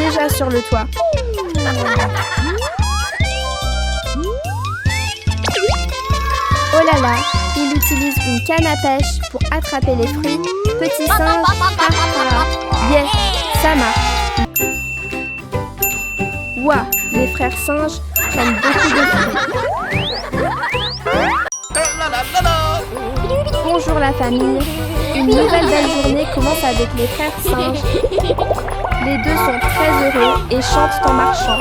déjà sur le toit. Oh là là, il utilise une canne à pêche pour attraper les fruits. Petit singe, yeah, ça marche. Ouah, les frères singes prennent beaucoup de fruits. Bonjour la famille. Une nouvelle belle journée commence avec les frères singes. Les deux sont très heureux et chantent en marchant.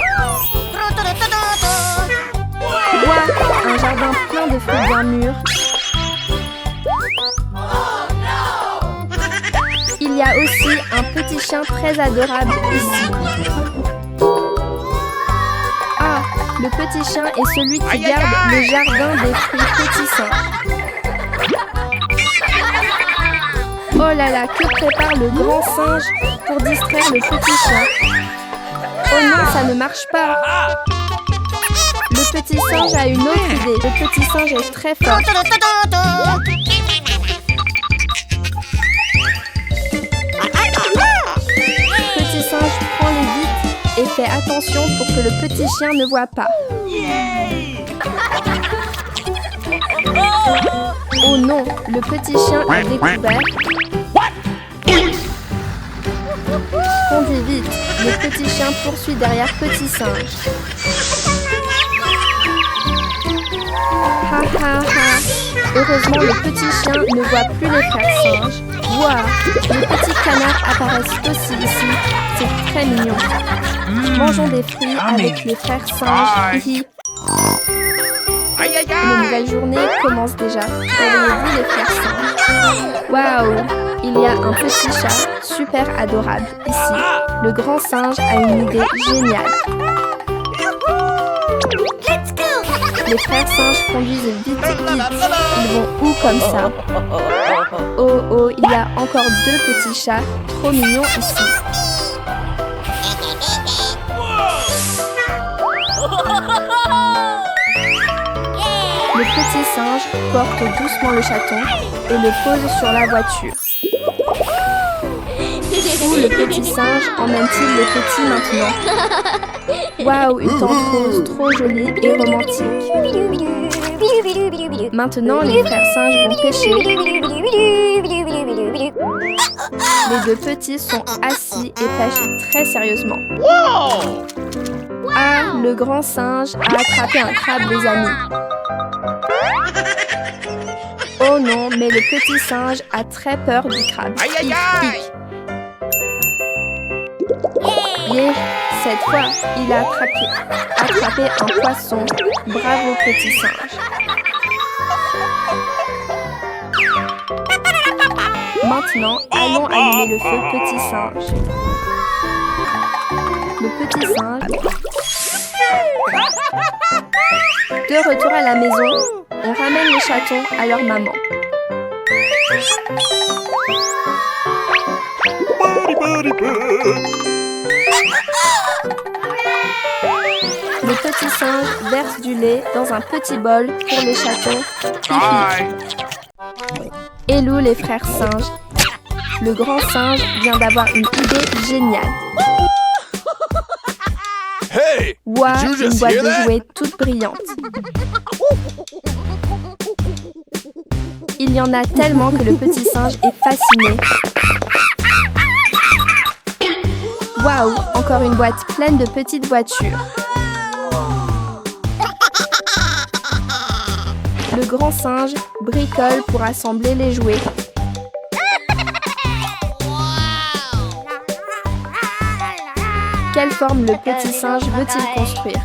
Ouah, un jardin plein de fruits bien mûrs. Il y a aussi un petit chien très adorable ici. Ah, le petit chien est celui qui garde le jardin des fruits pétissants. Oh là là, que prépare le grand singe pour distraire le petit chien? Oh non, ça ne marche pas. Le petit singe a une autre idée. Le petit singe est très fort. Le petit singe prend les vitres et fait attention pour que le petit chien ne voit pas. Oh non, le petit chien a découvert. Conduis vite, le petit chien poursuit derrière petit singe. Ha ha ha. Heureusement, le petit chien ne voit plus les frères singes. Waouh, les petits canards apparaissent aussi ici. C'est très mignon. Mangeons des fruits avec les frères singes. Hihi. Une nouvelle journée commence déjà. Réveillez-vous les frères singes. Waouh, il y a un petit chat super adorable ici. Le grand singe a une idée géniale. Les frères singes conduisent vite, vite. Ils vont où comme ça? Oh oh, il y a encore deux petits chats trop mignons ici. Le petit singe porte doucement le chaton et le pose sur la voiture. Où le petit singe emmène-t-il le petit maintenant? Waouh, une tente rose trop jolie et romantique. Maintenant, les frères singes vont pêcher. Les deux petits sont assis et pêchent très sérieusement. Ah, le grand singe a attrapé un crabe, les amis. Oh non, mais le petit singe a très peur du crabe. Hic, hic. Yeah, cette fois, il a attrapé un poisson. Bravo, petit singe. Maintenant, allons allumer le feu, petit singe. Le petit singe. De retour à la maison, on ramène les chatons à leur maman. Le petit singe verse du lait dans un petit bol pour les chatons. Hello les frères singes. Le grand singe vient d'avoir une idée géniale. Ouah, une boîte de jouets toute brillante. Il y en a tellement que le petit singe est fasciné. Waouh, encore une boîte pleine de petites voitures. Le grand singe bricole pour assembler les jouets. Quelle forme le petit singe veut-il construire?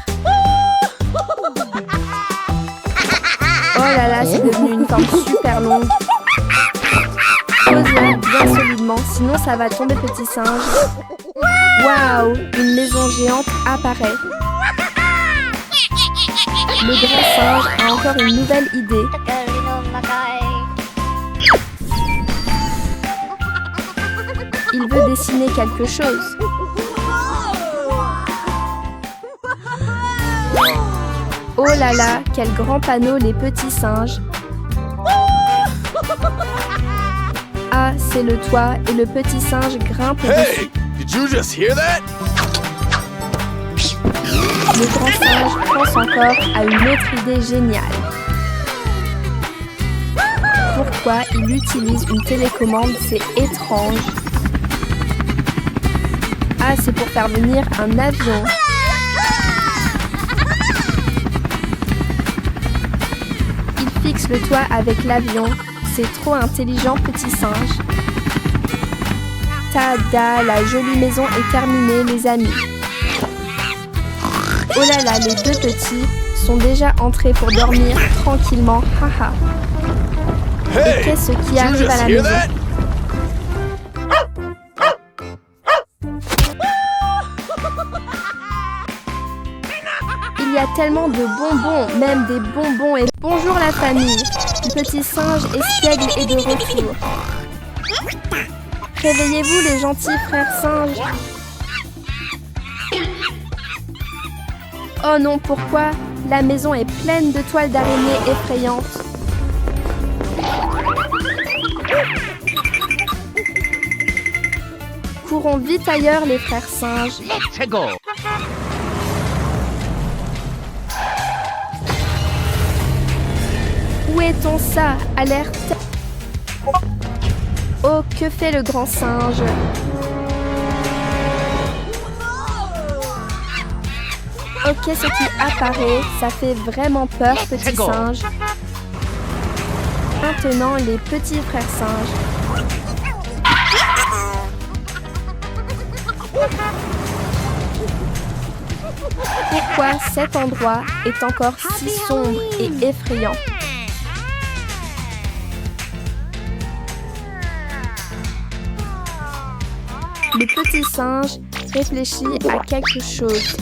Oh là là, c'est devenu une forme super longue. Pose-la bien solidement, sinon ça va tomber, petit singe. Waouh, une maison géante apparaît. Le grand singe a encore une nouvelle idée. Il veut dessiner quelque chose. Oh là là, quel grand panneau, les petits singes. Ah, c'est le toit et le petit singe grimpe dessus. Did you just hear that? Le grand singe pense encore à une autre idée géniale. Pourquoi il utilise une télécommande? C'est étrange. Ah, c'est pour faire venir un avion. Il fixe le toit avec l'avion. C'est trop intelligent, petit singe. Tada, la jolie maison est terminée, les amis. Oh là là, les deux petits sont déjà entrés pour dormir tranquillement. Haha. Et qu'est-ce qui arrive à la maison? Il y a tellement de bonbons, même des bonbons et... Bonjour la famille. Le petit singe espiègle est de retour. Réveillez-vous les gentils frères singes. Oh non, pourquoi? La maison est pleine de toiles d'araignée effrayantes. Courons vite ailleurs les frères singes. Let's go. Où est-on ça? Alerte. Oh, que fait le grand singe? Oh, qu'est-ce qui apparaît? Ça fait vraiment peur, petit singe. Maintenant, les petits frères singes. Pourquoi cet endroit est encore si sombre et effrayant? Le petit singe réfléchit à quelque chose.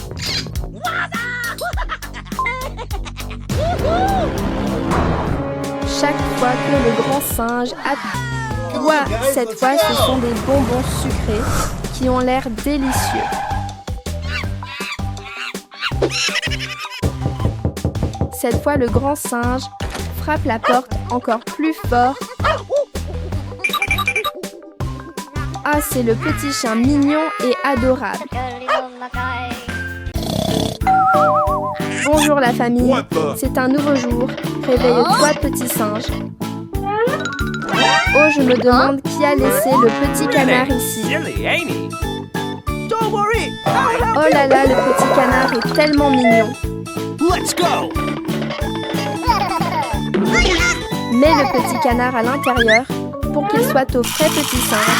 Chaque fois que le grand singe aboie, cette fois ce sont des bonbons sucrés qui ont l'air délicieux. Cette fois le grand singe frappe la porte encore plus fort. Ah, c'est le petit chien mignon et adorable. Bonjour la famille, c'est un nouveau jour. Réveille-toi petit singe. Oh, je me demande qui a laissé le petit canard ici. Oh là là, le petit canard est tellement mignon. Mets le petit canard à l'intérieur pour qu'il soit au frais, petit singe.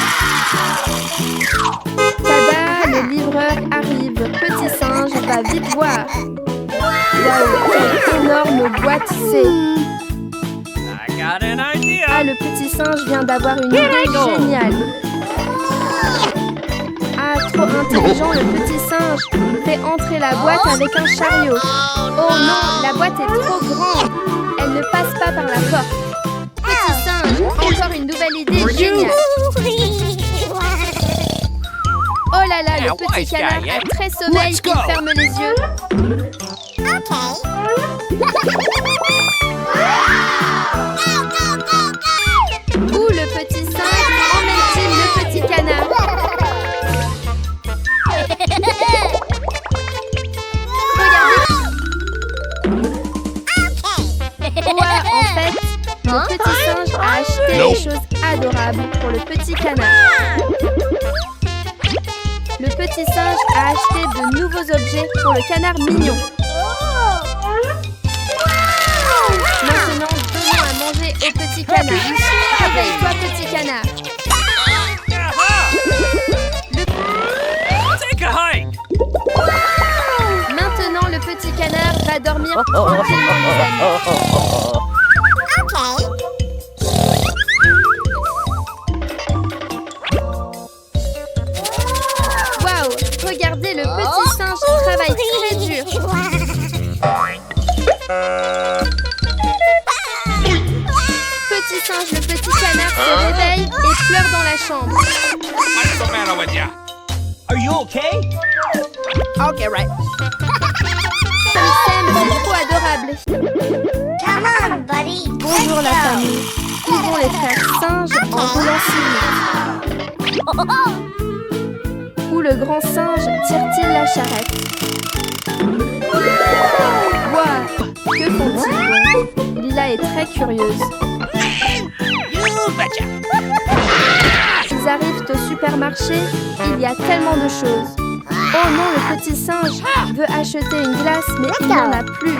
Tada, le livreur arrive. Petit singe va vite voir. Waouh, quelle énorme boîte c'est. Ah, le petit singe vient d'avoir une idée géniale. Ah, trop intelligent, le petit singe fait entrer la boîte avec un chariot. Oh non, la boîte est trop grande. Elle ne passe pas par la porte. Petit singe, encore une nouvelle idée géniale. Oh là là, le petit canard a très sommeil, il ferme les yeux. Où le petit singe emmène-t-il le petit canard? Regardez. Ouais, en fait, le petit singe a acheté des choses adorables pour le petit canard. Le petit singe a acheté de nouveaux objets pour le canard mignon. Maintenant, donnons à manger au petit canard. Réveille-toi, petit canard. Maintenant, le petit canard va dormir tranquillement, les amis. Waouh, regardez, le petit singe travaille très dur. Petit singe, le petit canard se réveille et pleure dans la chambre. What's the matter with ya? Are you okay? Okay, right. Ils s'aiment, c'est trop adorable. Come on, buddy. Bonjour la famille. Ils vont les frères singes en roulant si vite. Où le le grand singe tire-t-il la charrette? Ouah, que font-ils donc? Lila est très curieuse. You betcha. Ils arrivent au supermarché, il y a tellement de choses. Oh non, le petit singe veut acheter une glace, mais il n'en a plus.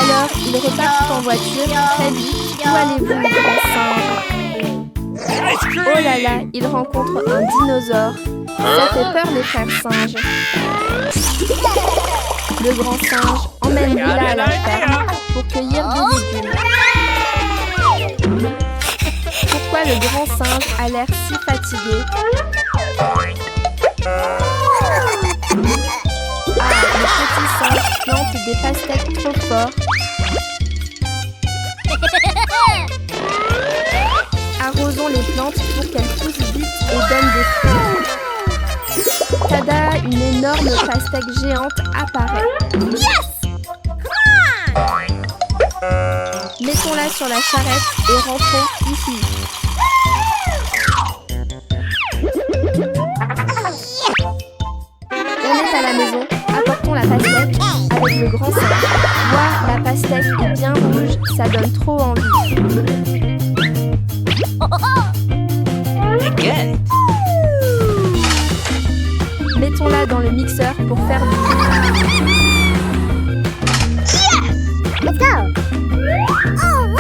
Alors, ils repartent en voiture très vite. Où allez-vous, le grand singe? Oh là là, ils rencontrent un dinosaure. Ça fait peur, les frères singes. Le grand singe emmène Lila à la ferme pour cueillir des légumes. Pourquoi le grand singe a l'air si fatigué? Ah, le petit singe plante des pastèques trop fort. Arrosons les plantes pour qu'elles poussent vite et donnent des fruits. Tada, une énorme pastèque géante apparaît. Yes! Mettons-la sur la charrette et rentrons ici. On est à la maison, apportons la pastèque avec le grand singe. Ouah, la pastèque est bien rouge, ça donne trop envie. Again. Mettons-la dans le mixeur pour faire du jus. Let's go! Oh, wow!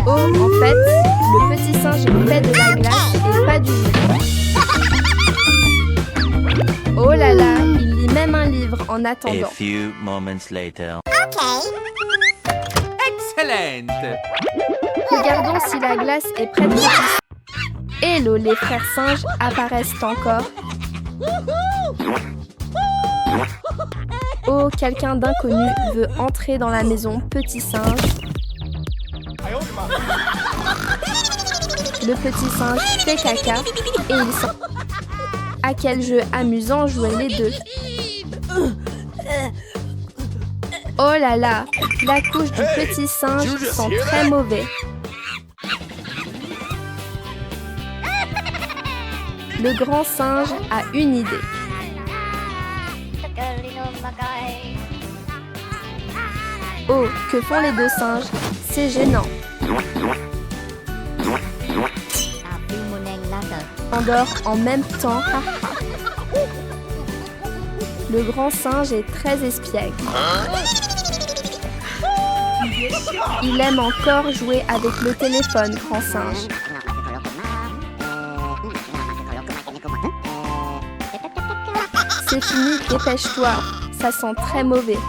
Oh, en fait, le petit singe fait de la glace et pas du jus. Oh là là, il lit même un livre en A attendant. few moments later. Okay. Excellent. Regardons si la glace est prête de cuire. Hello, les frères singes apparaissent encore. Oh, quelqu'un d'inconnu veut entrer dans la maison, petit singe. Le petit singe fait caca et il sort. À quel jeu amusant jouaient les deux. Oh là là, la couche du petit singe sent très mauvais. Le grand singe a une idée. Oh, que font les deux singes? C'est gênant. On dort en même temps. Le grand singe est très espiègle. Il aime encore jouer avec le téléphone, grand singe. C'est fini, dépêche-toi. Ça sent très mauvais.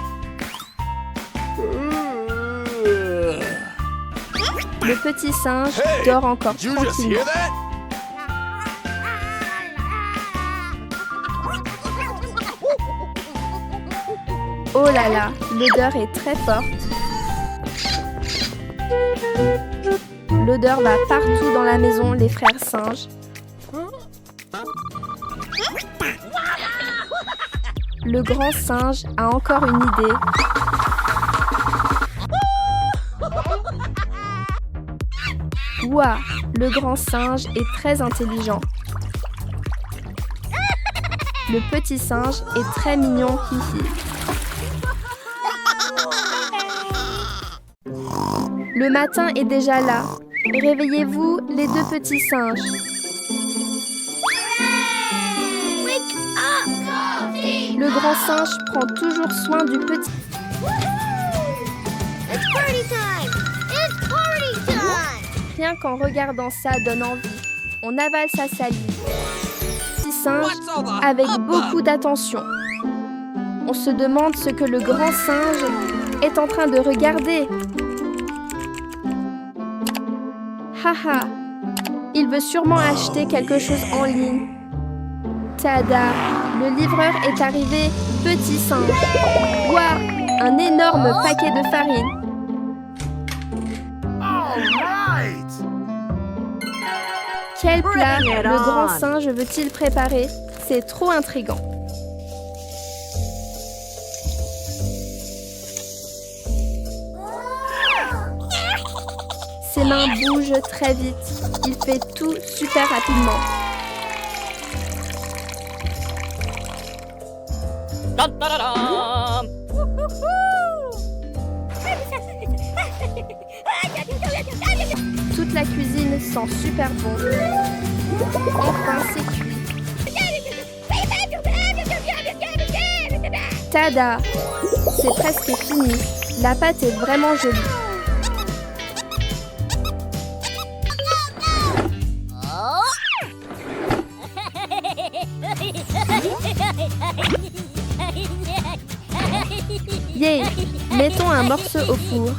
Le petit singe dort encore Did you just tranquillement. hear that? Oh là là, l'odeur est très forte. L'odeur va partout dans la maison, les frères singes. Le grand singe a encore une idée. Ouah, le grand singe est très intelligent. Le petit singe est très mignon, hihi. Le matin est déjà là. Réveillez-vous, les deux petits singes. Le grand singe prend toujours soin du petit. It's party time! It's party time! Rien qu'en regardant ça donne envie. On avale sa salive. Petit singe avec beaucoup d'attention. On se demande ce que le grand singe est en train de regarder. Haha, il veut sûrement acheter quelque chose en ligne. Tada, le livreur est arrivé, petit singe. Ouah, un énorme paquet de farine. Quel plat le grand singe veut-il préparer? C'est trop intriguant. Ses mains bougent très vite. Il fait tout super rapidement. Toute la cuisine sent super bon. Enfin, c'est cuit. Tada! C'est presque fini. La pâte est vraiment jolie. Yeah! Mettons un morceau au four.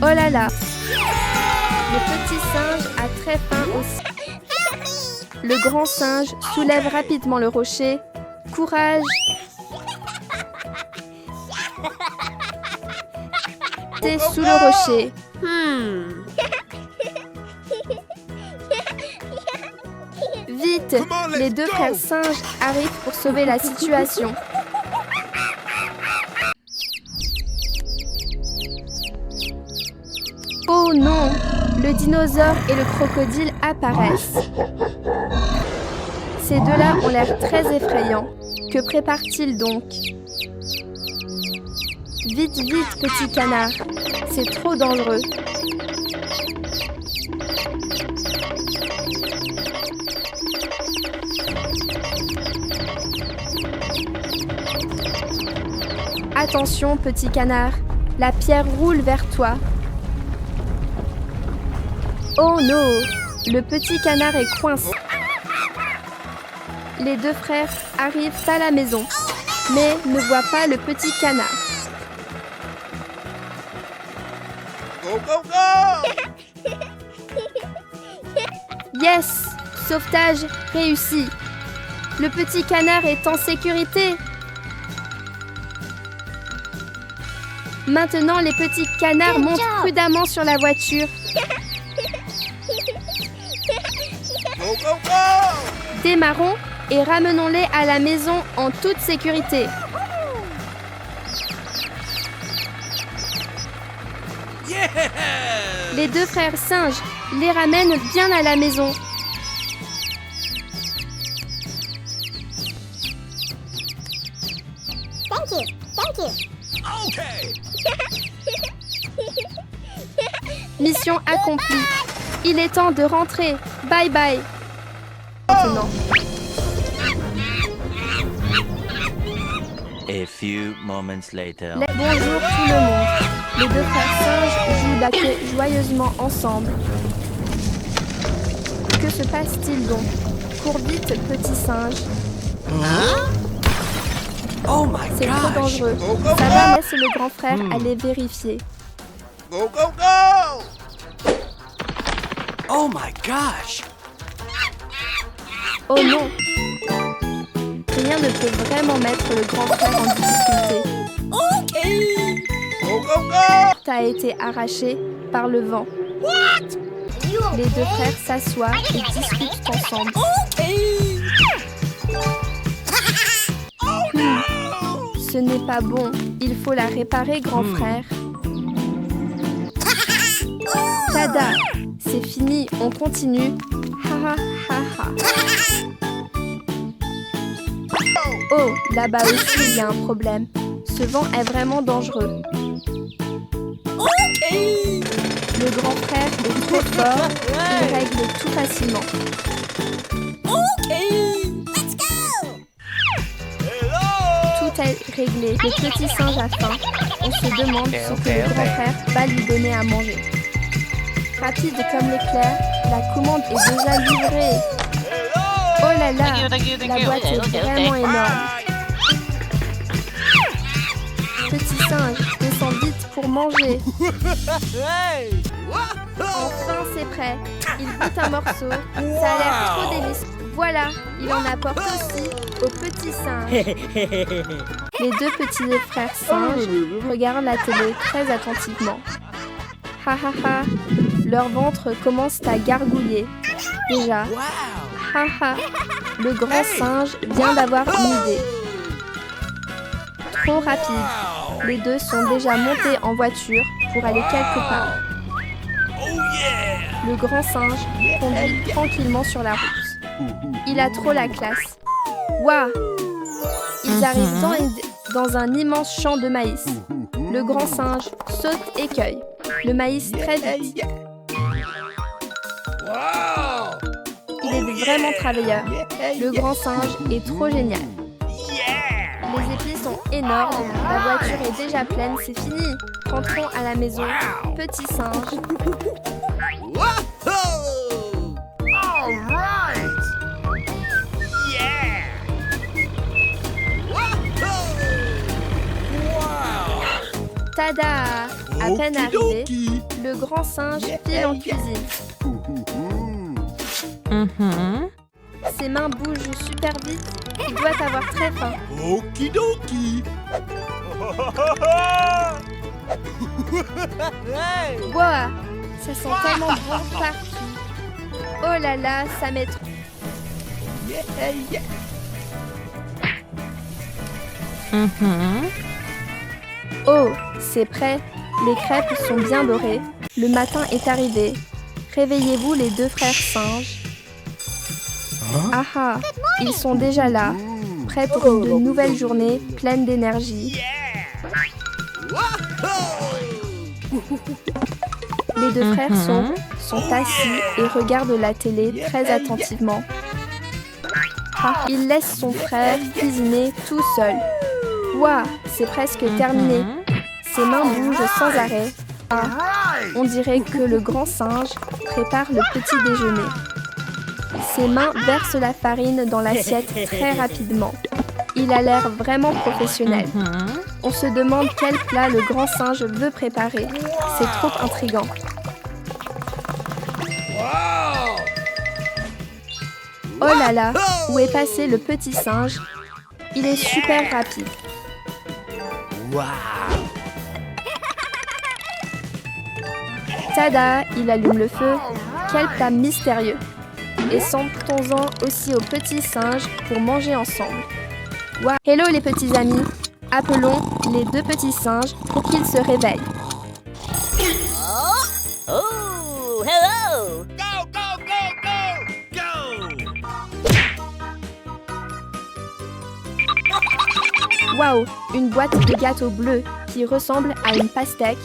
Oh là là! Le petit singe a très faim aussi. Le grand singe soulève rapidement le rocher. Courage! C'est sous le rocher. Vite! Les deux frères singes arrivent pour sauver la situation. Oh non! Le dinosaure et le crocodile apparaissent. Ces deux-là ont l'air très effrayants. Que prépare-t-il donc? Vite, vite, petit canard. C'est trop dangereux. Attention, petit canard. La pierre roule vers toi. Oh non! Le petit canard est coincé. Les deux frères arrivent à la maison, mais ne voient pas le petit canard. Go, go, go! Yes! Sauvetage réussi. Le petit canard est en sécurité. Maintenant, les petits canards montent prudemment sur la voiture. Go, go, go! Démarrons et ramenons-les à la maison en toute sécurité. Yeah! Les deux frères singes les ramènent bien à la maison. Okay! Mission accomplie. Il est temps de rentrer. Bye bye. Maintenant. A few moments later. Bonjour tout le monde. Les deux frères singes jouent la queue joyeusement ensemble. Que se passe-t-il donc? Cours vite, petit singe. Oh my C'est trop dangereux. Ça va, laisse le grand frère aller vérifier. Go, go, go! Oh my gosh! Oh non! Rien ne peut vraiment mettre le grand frère en difficulté. Go, go, go! T'as été arraché par le vent. Les deux frères s'assoient et discutent ensemble. Ce n'est pas bon. Il faut la réparer, grand frère. Tada! C'est fini, on continue. Ha ha ha ha. Oh, là-bas aussi, il y a un problème. Ce vent est vraiment dangereux. Le grand frère est trop fort. Il règle tout facilement. Tout est réglé. Le petit singe a faim. On se demande ce que le grand frère va lui donner à manger. Rapide comme l'éclair, la commande est déjà livrée. Oh là là, la boîte est vraiment énorme. Petit singe, descends vite pour manger. Enfin, c'est prêt. Il goûte un morceau. Ça a l'air trop délicieux. Voilà, il en apporte aussi au petit singe. Les deux petits frères singes regardent la télé très attentivement. Ha ha ha, leur ventre commence à gargouiller. Déjà. Ha ha, le grand singe vient d'avoir une idée. trop rapide. Les deux sont déjà montés en voiture pour aller quelque part. Oh yeah! Le grand singe conduit tranquillement sur la route. Il a trop la classe. Waouh! Ils arrivent dans un immense champ de maïs. Le grand singe saute et cueille le maïs très vite. Wow! Il est vraiment travailleur. Le grand singe est trop génial. Yeah! Les épis sont énormes. La voiture est déjà pleine, c'est fini. Rentrons à la maison. Petit singe. Wahoo! All right! Yeah! Wahoo! Wow! Tada! À peine arrivé, le grand singe file en cuisine. Ses mains bougent super vite. Il doit avoir très faim. Okidoki! Wow! Ça sent tellement bon partout. Oh là là, ça met trop. Oh, c'est prêt. Les crêpes sont bien dorées. Le matin est arrivé. Réveillez-vous les deux frères singes. Ah ah, ils sont déjà là, prêts pour une nouvelle journée pleine d'énergie. Les deux frères sont assis et regardent la télé très attentivement. Ah, il laisse son frère cuisiner tout seul. Waouh, c'est presque terminé. Ses mains bougent sans arrêt. Ah, on dirait que le grand singe prépare le petit déjeuner. Ses mains versent la farine dans l'assiette très rapidement. Il a l'air vraiment professionnel. On se demande quel plat le grand singe veut préparer. C'est trop intriguant. Oh là là, où est passé le petit singe? Il est super rapide. Tada, il allume le feu. Quel plat mystérieux. Et sentons-en aussi aux petits singes pour manger ensemble. Wow. Hello les petits amis. Appelons les deux petits singes pour qu'ils se réveillent. Oh, hello! Go, go, go, go! Go! Waouh, une boîte de gâteaux bleus qui ressemble à une pastèque.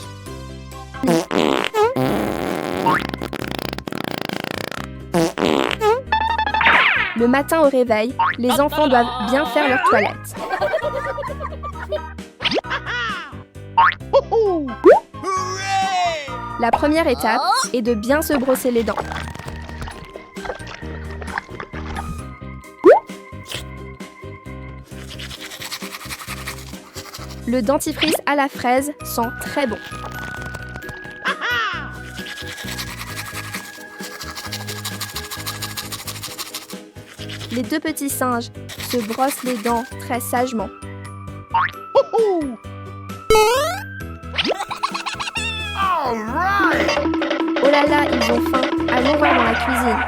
Le matin au réveil, les enfants doivent bien faire leur toilette. La première étape est de bien se brosser les dents. Le dentifrice à la fraise sent très bon. Les deux petits singes se brossent les dents très sagement. Oh là là, ils ont faim. Allons voir dans la cuisine.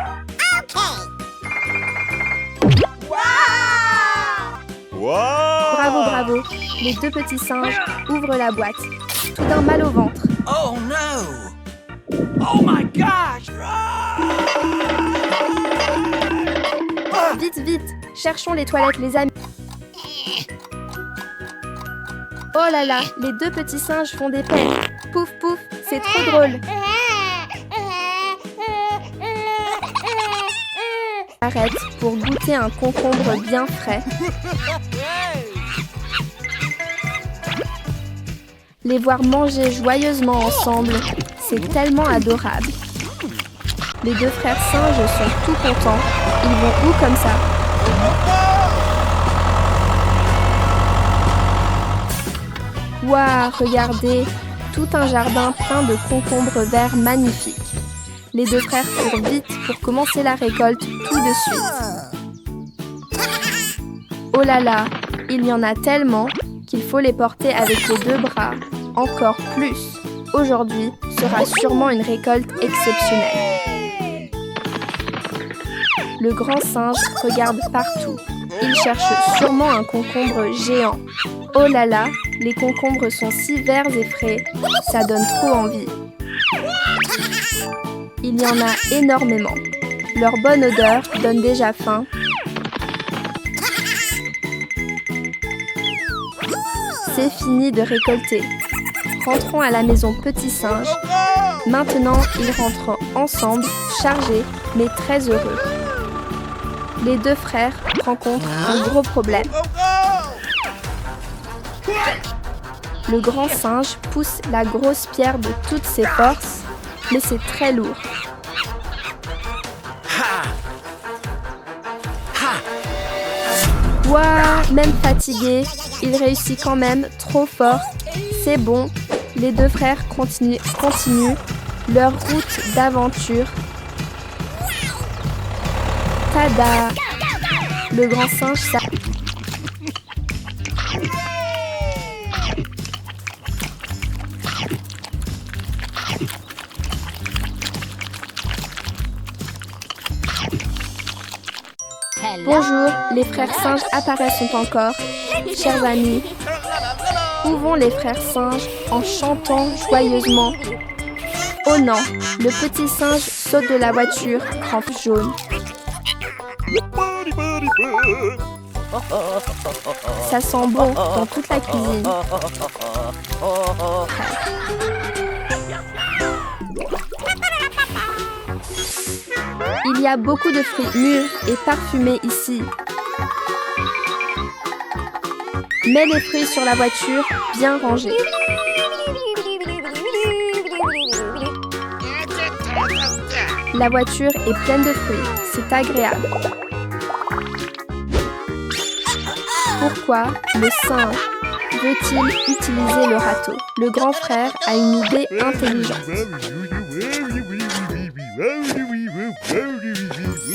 Bravo, bravo. Les deux petits singes ouvrent la boîte. Soudain mal au ventre. Oh no! Oh my gosh! Vite, vite. Cherchons les toilettes, les amis. Oh là là, les deux petits singes font des peines. Pouf, pouf, c'est trop drôle. Arrête pour goûter un concombre bien frais. Les voir manger joyeusement ensemble, c'est tellement adorable. Les deux frères singes sont tout contents. Ils vont où comme ça? Waouh, regardez, tout un jardin plein de concombres verts magnifiques. Les deux frères courent vite pour commencer la récolte tout de suite. Oh là là, il y en a tellement qu'il faut les porter avec les deux bras. Encore plus. Aujourd'hui sera sûrement une récolte exceptionnelle. Le grand singe regarde partout. Il cherche sûrement un concombre géant. Oh là là, les concombres sont si verts et frais, ça donne trop envie. Il y en a énormément. Leur bonne odeur donne déjà faim. C'est fini de récolter. Rentrons à la maison Petit Singe. Maintenant, ils rentrent ensemble, chargés, mais très heureux. Les deux frères rencontrent un gros problème. Le grand singe pousse la grosse pierre de toutes ses forces, mais c'est très lourd. Ouah, même fatigué, il réussit quand même trop fort. C'est bon, les deux frères continuent leur route d'aventure. Tada! Le grand singe Bonjour, les frères singes apparaissent encore. Chers amis, où vont les frères singes en chantant joyeusement? Oh non, le petit singe saute de la voiture, crampe jaune. Ça sent bon dans toute la cuisine. Il y a beaucoup de fruits mûrs et parfumés ici. Mets les fruits sur la voiture, bien rangés. La voiture est pleine de fruits, c'est agréable. Pourquoi le singe veut-il utiliser le râteau? Le grand frère a une idée intelligente.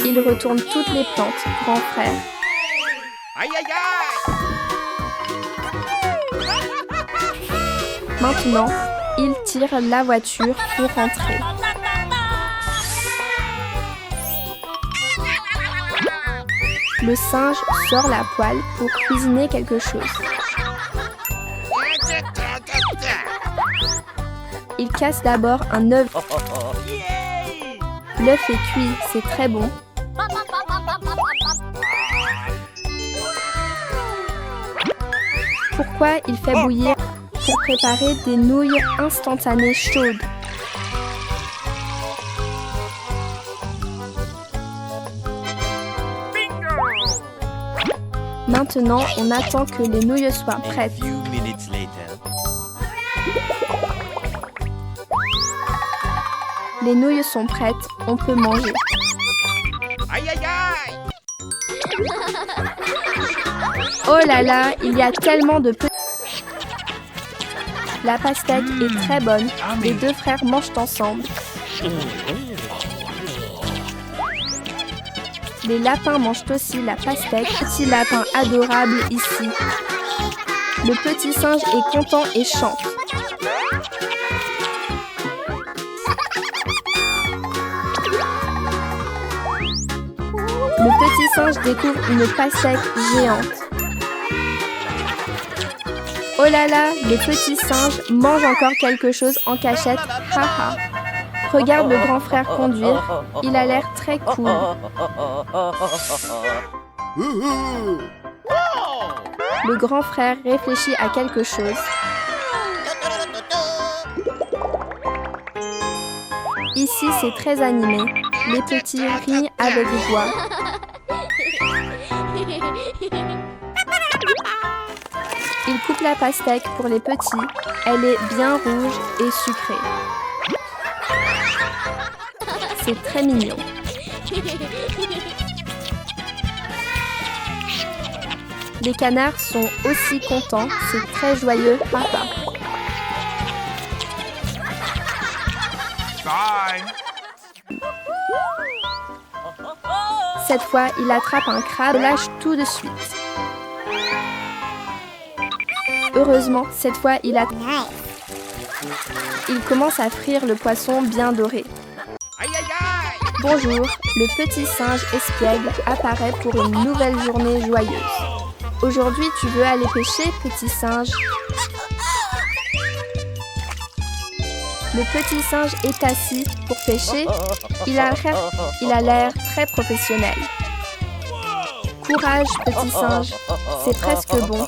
Il retourne toutes les plantes, grand frère. Aïe, aïe, aïe! Maintenant, il tire la voiture pour rentrer. Le singe sort la poêle pour cuisiner quelque chose. Il casse d'abord un œuf. L'œuf est cuit, c'est très bon. Pourquoi il fait bouillir? Pour préparer des nouilles instantanées chaudes. Maintenant, on attend que les nouilles soient prêtes. A few minutes later. Les nouilles sont prêtes, on peut manger. Aïe, aïe, aïe! Oh là là, il y a tellement de petits... La pastèque est très bonne. Les deux frères mangent ensemble. Les lapins mangent aussi la pastèque. Petit lapin adorable ici. Le petit singe est content et chante. Le petit singe découvre une pastèque géante. Oh là là, le petit singe mange encore quelque chose en cachette. Haha. Regarde le grand frère conduire. Il a l'air très cool. Le grand frère réfléchit à quelque chose. Ici, c'est très animé. Les petits rient avec joie. Il coupe la pastèque pour les petits. Elle est bien rouge et sucrée. C'est très mignon. Les canards sont aussi contents. C'est très joyeux. Papa. Cette fois, il attrape un crabe et lâche tout de suite. Heureusement, cette fois, il commence à frire le poisson bien doré. Aïe, aïe, aïe! Bonjour, le petit singe espiègle apparaît pour une nouvelle journée joyeuse. Aujourd'hui, tu veux aller pêcher, petit singe? Le petit singe est assis pour pêcher. Il a l'air très professionnel. Courage, petit singe, c'est presque bon.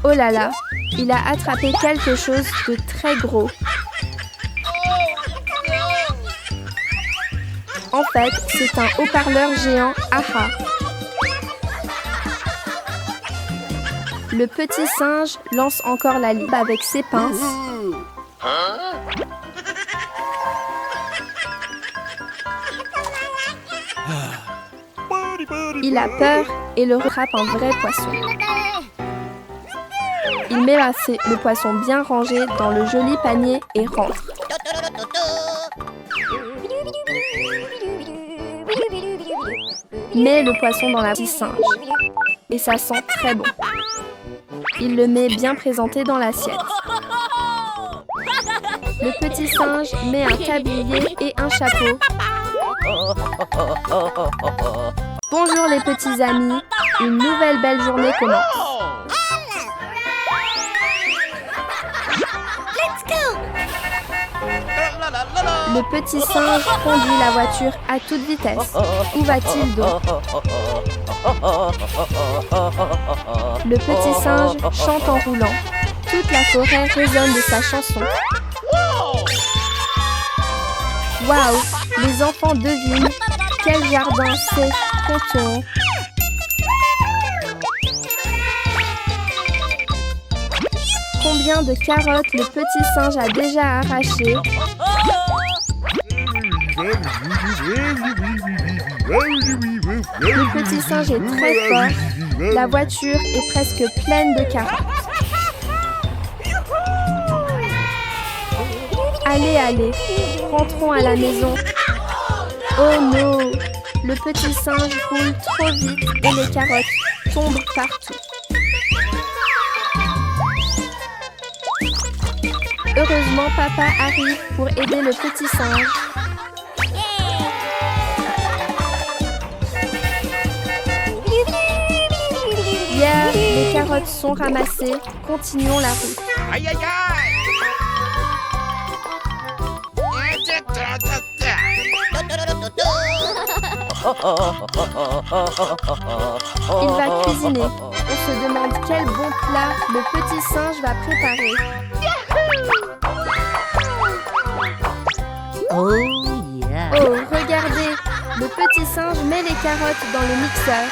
Oh là là, il a attrapé quelque chose de très gros. En fait, c'est un haut-parleur géant AHA. Le petit singe lance encore la ligne avec ses pinces. Il a peur et le rattrape un vrai poisson. Il met le poisson bien rangé dans le joli panier et rentre. Met le poisson dans la petite singe et ça sent très bon. Il le met bien présenté dans l'assiette. Le petit singe met un tablier et un chapeau. Bonjour les petits amis, une nouvelle belle journée commence. Le petit singe conduit la voiture à toute vitesse. Où va-t-il donc? Le petit singe chante en roulant. Toute la forêt résonne de sa chanson. Waouh! Les enfants devinent quel jardin c'est, Tonton. Combien de carottes le petit singe a déjà arrachées? Le petit singe est très fort. La voiture est presque pleine de carottes. Allez, allez, rentrons à la maison. Oh non, le petit singe roule trop vite et les carottes tombent partout. Heureusement, papa arrive pour aider le petit singe. Yeah, les carottes sont ramassées. Continuons la route. Aïe, aïe, aïe! Il va cuisiner. On se demande quel bon plat le petit singe va préparer. Oh yeah. Oh, regardez! Le petit singe met les carottes dans le mixeur.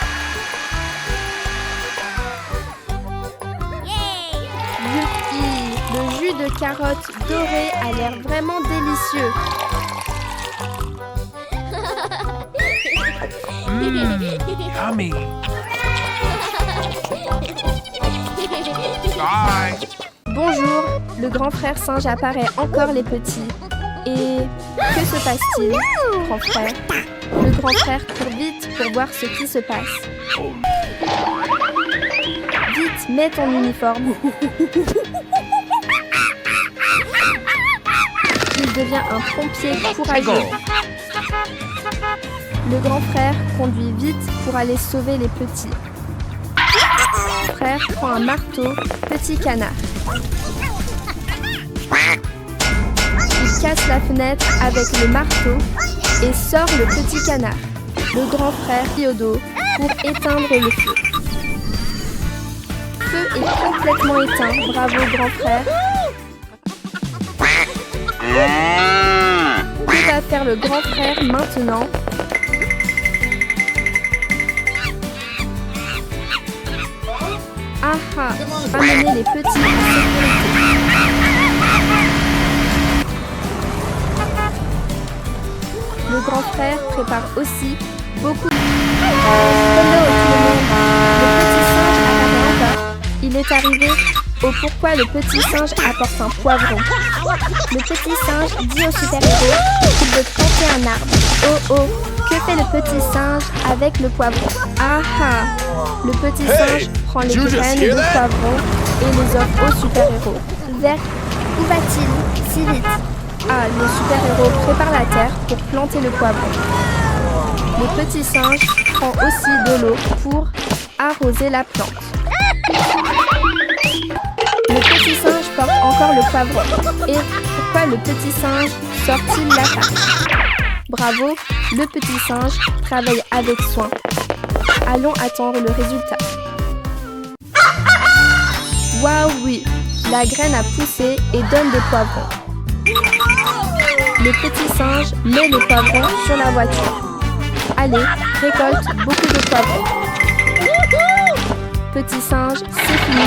Youpi! Le jus de carottes doré a l'air vraiment délicieux. Yummy! Bye! Bonjour, le grand frère singe apparaît encore les petits. Et que se passe-t-il, grand frère? Le grand frère court vite pour voir ce qui se passe. Vite, mets ton uniforme. Il devient un pompier courageux. Le grand frère conduit vite pour aller sauver les petits. Le frère prend un marteau, petit canard. Il casse la fenêtre avec le marteau et sort le petit canard. Le grand frère plie au dos pour éteindre le feu. Le feu est complètement éteint. Bravo, grand frère. Que va faire le grand frère maintenant? Ah ah, ramener les petits en sécurité. Le grand frère prépare aussi beaucoup de... Hello tout le monde. Le petit singe apparaît encore. Il est arrivé au pourquoi le petit singe apporte un poivron. Le petit singe dit au super-héros qu'il veut planter un arbre. Oh oh, que fait le petit singe avec le poivron? Ah ah, le petit singe prend les graines de poivron et les offre au super-héros. Vers où va-t-il si vite? Ah, le super-héros prépare la terre pour planter le poivron. Le petit singe prend aussi de l'eau pour arroser la plante. Le petit singe porte encore le poivron. Et pourquoi le petit singe sort-il la farine? Bravo, le petit singe travaille avec soin. Allons attendre le résultat. Waouh, oui, la graine a poussé et donne des poivrons. Le petit singe met les poivrons sur la voiture. Allez, récolte beaucoup de poivrons. Petit singe, c'est fini,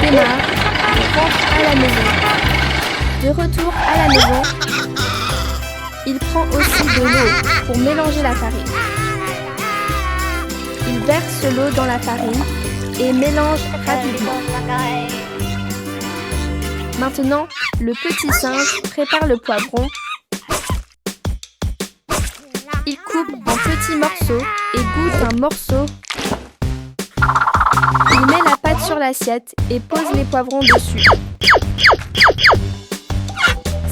démarre, rentre à la maison. De retour à la maison, il prend aussi de l'eau pour mélanger la farine. Il verse l'eau dans la farine et mélange rapidement. Maintenant, le petit singe prépare le poivron. Il coupe en petits morceaux et goûte un morceau. Il met la pâte sur l'assiette et pose les poivrons dessus.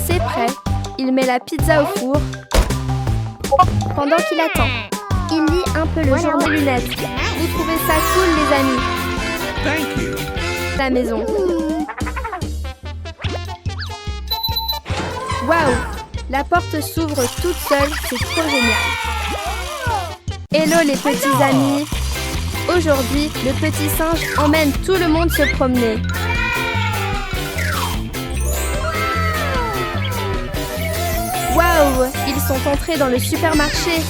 C'est prêt. Il met la pizza au four. Pendant qu'il attend, il lit un peu le journal des lunettes. Vous trouvez ça cool, les amis? Thank you. La maison. Waouh! La porte s'ouvre toute seule, c'est trop génial. Hello les petits amis! Aujourd'hui, le petit singe emmène tout le monde se promener. Waouh! Ils sont entrés dans le supermarché.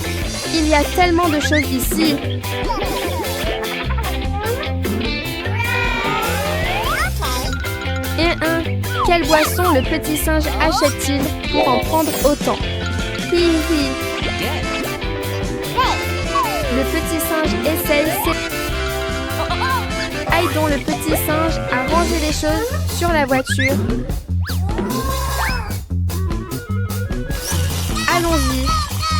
Il y a tellement de choses ici. Quelle boisson le petit singe achète-t-il pour en prendre autant? Hi hi. Le petit singe essaye Aidons le petit singe à ranger les choses sur la voiture. Allons-y.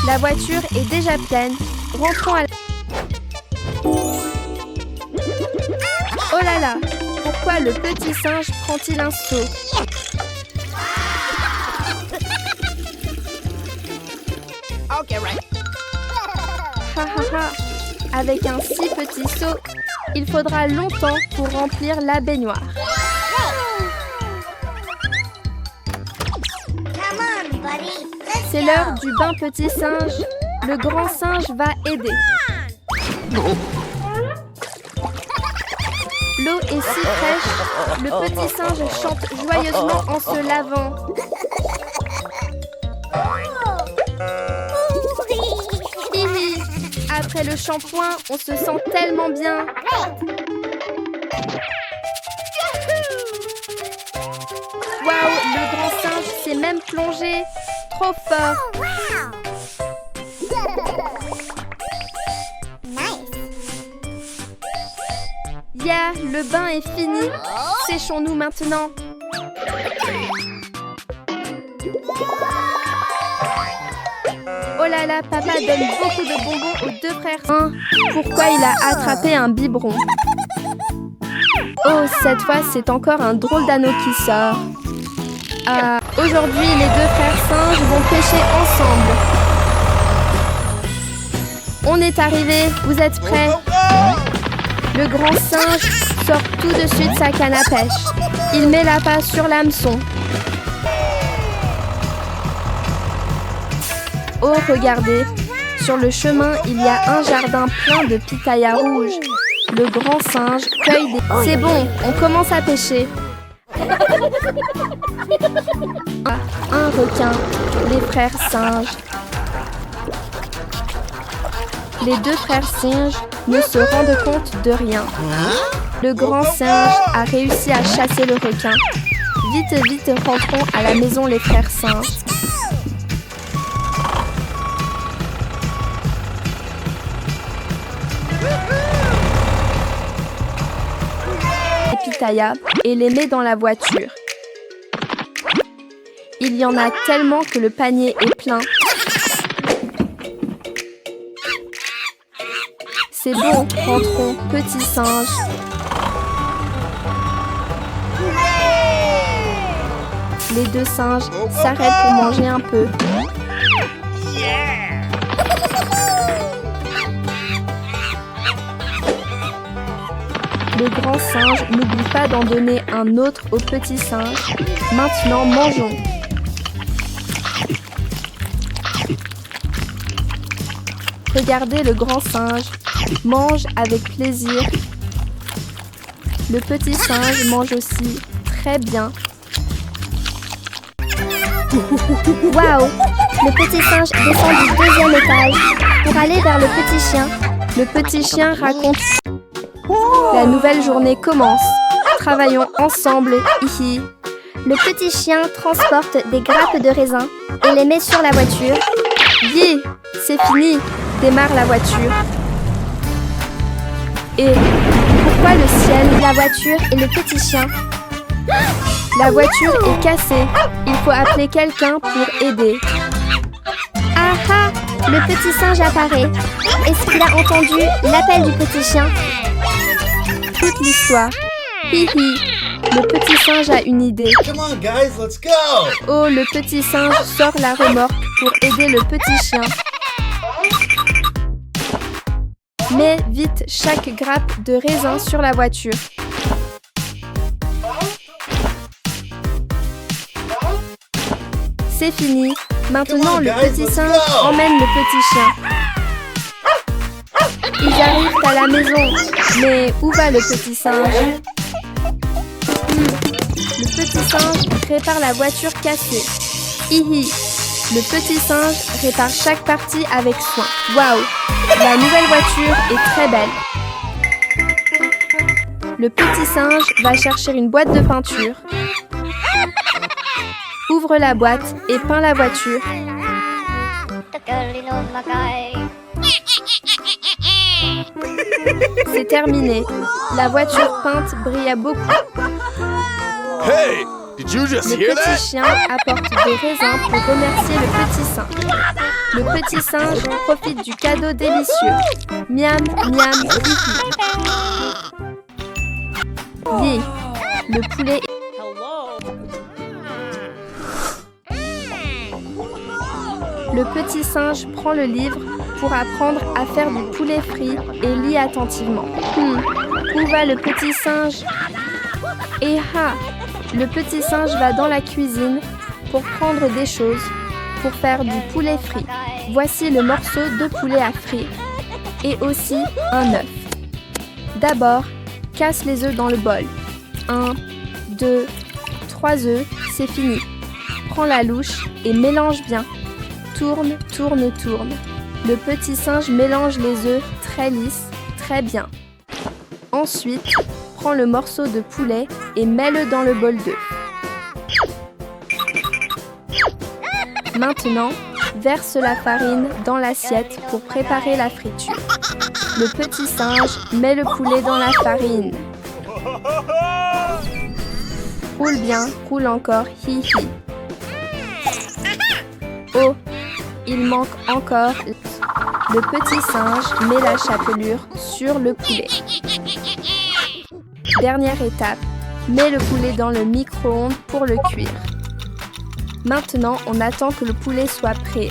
La voiture est déjà pleine. Rentrons à la... Oh là là! Pourquoi le petit singe prend-il un seau? Ha ha ha! Avec un si petit seau, il faudra longtemps pour remplir la baignoire. C'est l'heure du bain petit singe. Le grand singe va aider. L'eau est si fraîche, le petit singe chante joyeusement en se lavant. Hihi, après le shampoing, on se sent tellement bien. Waouh, le grand singe s'est même plongé. Trop fort. Yeah, le bain est fini. Séchons-nous maintenant. Oh là là, papa donne beaucoup de bonbons aux deux frères. Pourquoi il a attrapé un biberon? Oh, cette fois, c'est encore un drôle d'anneau qui sort. Aujourd'hui, les deux frères singes vont pêcher ensemble. On est arrivé. Vous êtes prêts? Le grand singe sort tout de suite sa canne à pêche. Il met l'appât sur l'hameçon. Oh, regardez. Sur le chemin, il y a un jardin plein de pitayas rouges. Le grand singe cueille des... C'est bon, on commence à pêcher. Un requin, les frères singes. Les deux frères singes ne se rendent compte de rien. Le grand singe a réussi à chasser le requin. Vite, vite, rentrons à la maison les frères singes. Les pitayas et les met dans la voiture. Il y en a tellement que le panier est plein. C'est bon, rentrons, petit singe. Les deux singes s'arrêtent pour manger un peu. Le grand singe n'oublie pas d'en donner un autre au petit singe. Maintenant, mangeons. Regardez le grand singe, mange avec plaisir. Le petit singe mange aussi très bien. Waouh! Le petit singe descend du 2e étage pour aller vers le petit chien. Le petit chien raconte. La nouvelle journée commence. Travaillons ensemble, hihi. Le petit chien transporte des grappes de raisin et les met sur la voiture. Yeah, c'est fini. Démarre la voiture. Et pourquoi le ciel, La voiture et le petit chien. la voiture est cassée. Il faut appeler quelqu'un pour aider. Ah ah! Le petit singe apparaît. Est-ce qu'il a entendu l'appel du petit chien? Toute l'histoire. Hihi. Le petit singe a une idée. Come on, guys, let's go! Oh, le petit singe sort la remorque pour aider le petit chien. Mets vite chaque grappe de raisin sur la voiture. C'est fini. Maintenant, le petit singe emmène le petit chien. Ils arrivent à la maison. Mais où va le petit singe? Le petit singe répare la voiture cassée. Hihi. Le petit singe répare chaque partie avec soin. Waouh! La nouvelle voiture est très belle. Le petit singe va chercher une boîte de peinture. Ouvre la boîte et peint la voiture. C'est terminé. La voiture peinte brilla beaucoup. Hey, did you just Le hear petit that? chien apporte des raisins pour remercier le petit singe. Le petit singe profite du cadeau délicieux. Miam, miam, hihi. Yeah. Le poulet. Le petit singe prend le livre pour apprendre à faire du poulet frit et lit attentivement. Où va le petit singe? Et ah! Le petit singe va dans la cuisine pour prendre des choses pour faire du poulet frit. Voici le morceau de poulet à frire et aussi un œuf. D'abord, casse les œufs dans le bol. 1, 2, 3 œufs, c'est fini. Prends la louche et mélange bien. Tourne, tourne, tourne. Le petit singe mélange les œufs très lisses, très bien. Ensuite, prends le morceau de poulet et mets-le dans le bol d'œufs. Maintenant, verse la farine dans l'assiette pour préparer la friture. Le petit singe met le poulet dans la farine. Roule bien, roule encore, hi hi. Oh, il manque encore. Le petit singe met la chapelure sur le poulet. Dernière étape, mets le poulet dans le micro-ondes pour le cuire. Maintenant, on attend que le poulet soit prêt.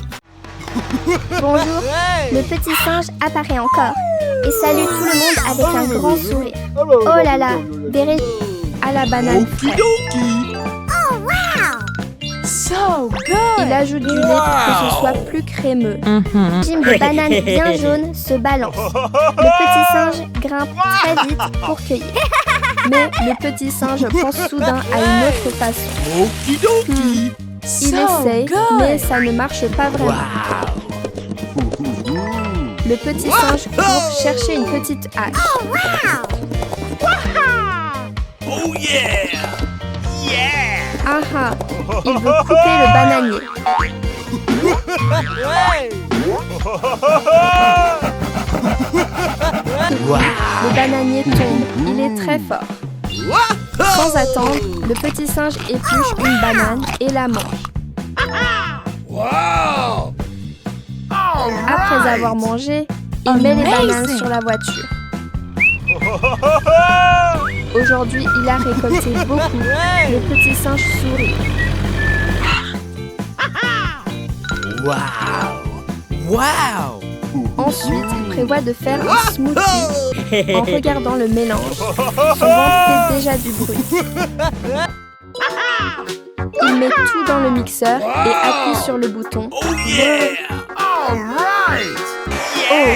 Bonjour, le petit singe apparaît encore et salue tout le monde avec un grand sourire. Oh là là, des ré... À la banane fraîche. Il ajoute du lait pour que ce soit plus crémeux. Jim de banane bien jaune se balance. Le petit singe grimpe très vite pour cueillir. Mais le petit singe pense soudain à une autre façon. Il essaye, mais ça ne marche pas vraiment. Le petit singe court chercher une petite hache. Oh yeah! Yeah! Ah ah, il veut couper le bananier. Le bananier tombe, il est très fort. Sans attendre, le petit singe épluche une banane et la mange. Wow! Après avoir mangé, il met les bananes sur la voiture. Aujourd'hui, il a récolté beaucoup. Le petit singe sourit. Wow! Wow! Ensuite, il prévoit de faire un smoothie En regardant le mélange, son ventre fait déjà du bruit. Il met tout dans le mixeur et appuie sur le bouton. Oh yeah! All right! Oh,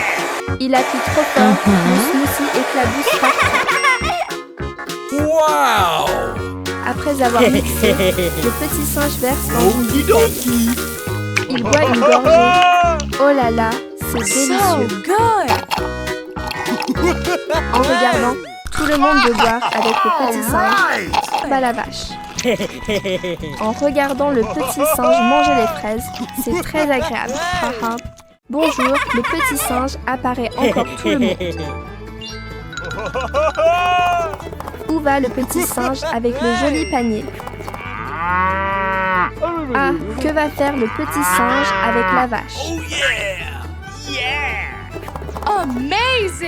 il appuie trop fort, le smoothie éclabousse partout. Wow! Après avoir mixé, le petit singe verse dans une Okie bouteille. dokie! Il boit une gorgée. Oh là là, c'est délicieux. En regardant, tout le monde veut boire avec le petit singe. Bah la vache. En regardant le petit singe manger les fraises, c'est très agréable. Haha. Bonjour, le petit singe apparaît encore tout le monde. Où va le petit singe avec le joli panier? Ah, que va faire le petit singe avec la vache? Oh yeah! Yeah!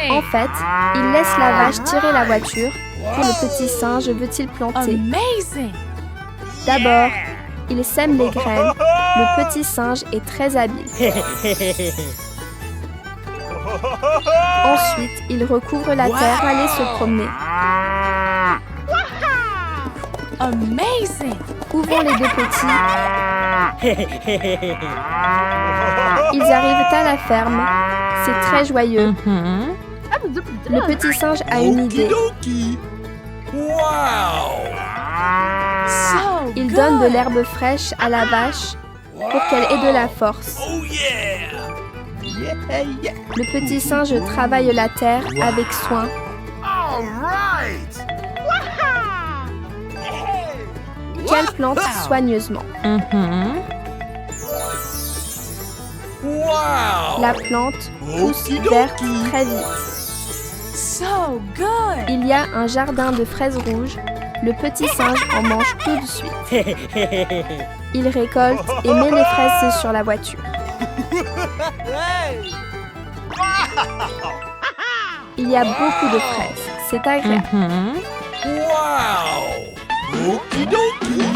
En fait, il laisse la vache tirer la voiture. Que le petit singe veut-il planter? D'abord, il sème les graines. Le petit singe est très habile. Ensuite, il recouvre la terre pour aller se promener. Où vont les deux petits? Ils arrivent à la ferme. C'est très joyeux. Le petit singe a une idée. Okie dokie! Wow! Il donne de l'herbe fraîche à la vache pour qu'elle ait de la force. Oh yeah! Yeah, yeah! Le petit singe travaille la terre avec soin. All right! Qu'elle plante soigneusement. Wow! La plante pousse Okie verte dokie! très vite. Il y a un jardin de fraises rouges. Le petit singe en mange tout de suite. Il récolte et met les fraises sur la voiture. Il y a beaucoup de fraises. C'est agréable. Wow! Okie dokie!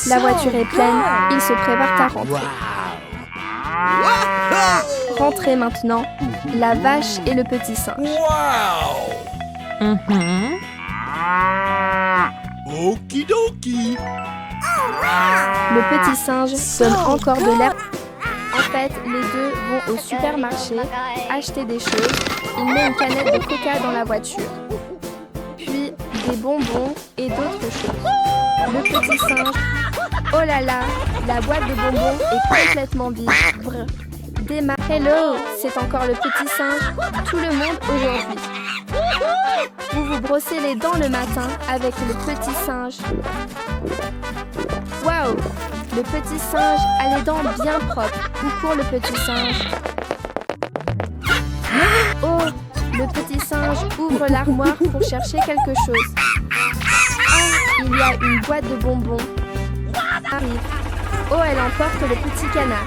La voiture est pleine. Il se prépare à rentrer. Rentrez maintenant. La vache et le petit singe. Wow! Okie dokie! Le petit singe donne encore de l'herbe. En fait, les deux vont au supermarché acheter des choses. Il met une canette de coca dans la voiture. Puis des bonbons et d'autres choses. Le petit singe. Oh là là, la boîte de bonbons est complètement vide. Brr. Démarre. Hello, c'est encore le petit singe. Tout le monde aujourd'hui. Vous vous brossez les dents le matin avec le petit singe. Waouh! Le petit singe a les dents bien propres. Où court le petit singe? Oh! Le petit singe ouvre l'armoire pour chercher quelque chose. Ah! Il y a une boîte de bonbons. Arrive. Oh, elle emporte le petit canard.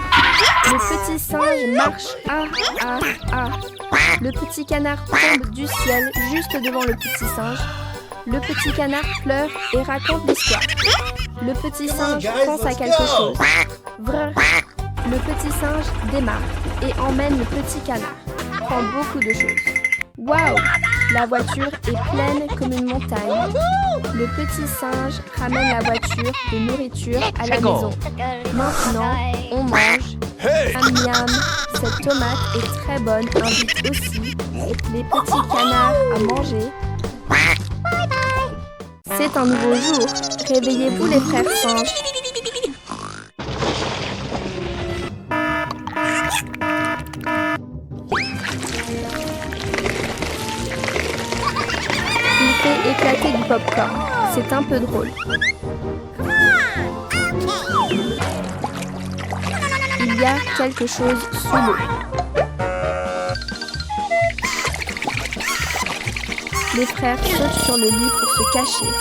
Le petit singe marche. Ah, ah, ah. Le petit canard tombe du ciel juste devant le petit singe. Le petit canard pleure et raconte l'histoire. Le petit singe pense à quelque chose. Vrr. Le petit singe démarre et emmène le petit canard. Prend beaucoup de choses. Waouh! La voiture est pleine comme une montagne. Le petit singe ramène la voiture de nourriture à la maison. Maintenant, on mange. Miam miam, cette tomate est très bonne, invite aussi les petits canards à manger. C'est un nouveau jour. Réveillez-vous les frères singes. Il fait éclater du popcorn. C'est un peu drôle. Il y a quelque chose sous l'eau. Les frères sautent sur le lit pour se cacher.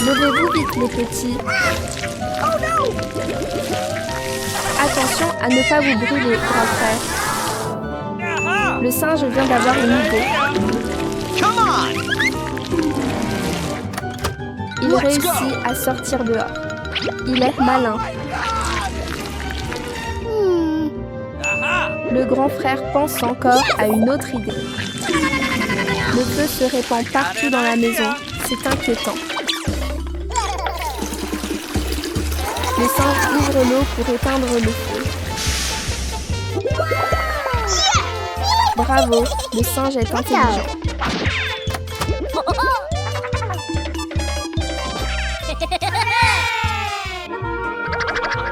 Levez-vous vite, les petits. Attention à ne pas vous brûler, grand frère. Le singe vient d'avoir une idée. Il réussit à sortir dehors. Il est malin. Le grand frère pense encore à une autre idée. Le feu se répand partout dans la maison. C'est inquiétant. Le singe ouvre l'eau pour éteindre le feu. Bravo, le singe est intelligent.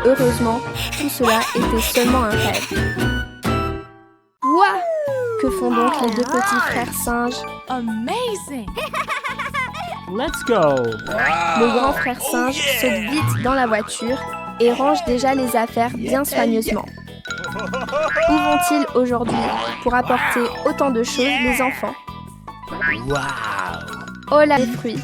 Heureusement, tout cela était seulement un rêve. Ouah! Que font donc les deux petits frères singes? Amazing! Let's go! Le grand frère singe saute vite dans la voiture et range déjà les affaires bien soigneusement. Où vont-ils aujourd'hui pour apporter autant de choses, les enfants? Oh là, les fruits!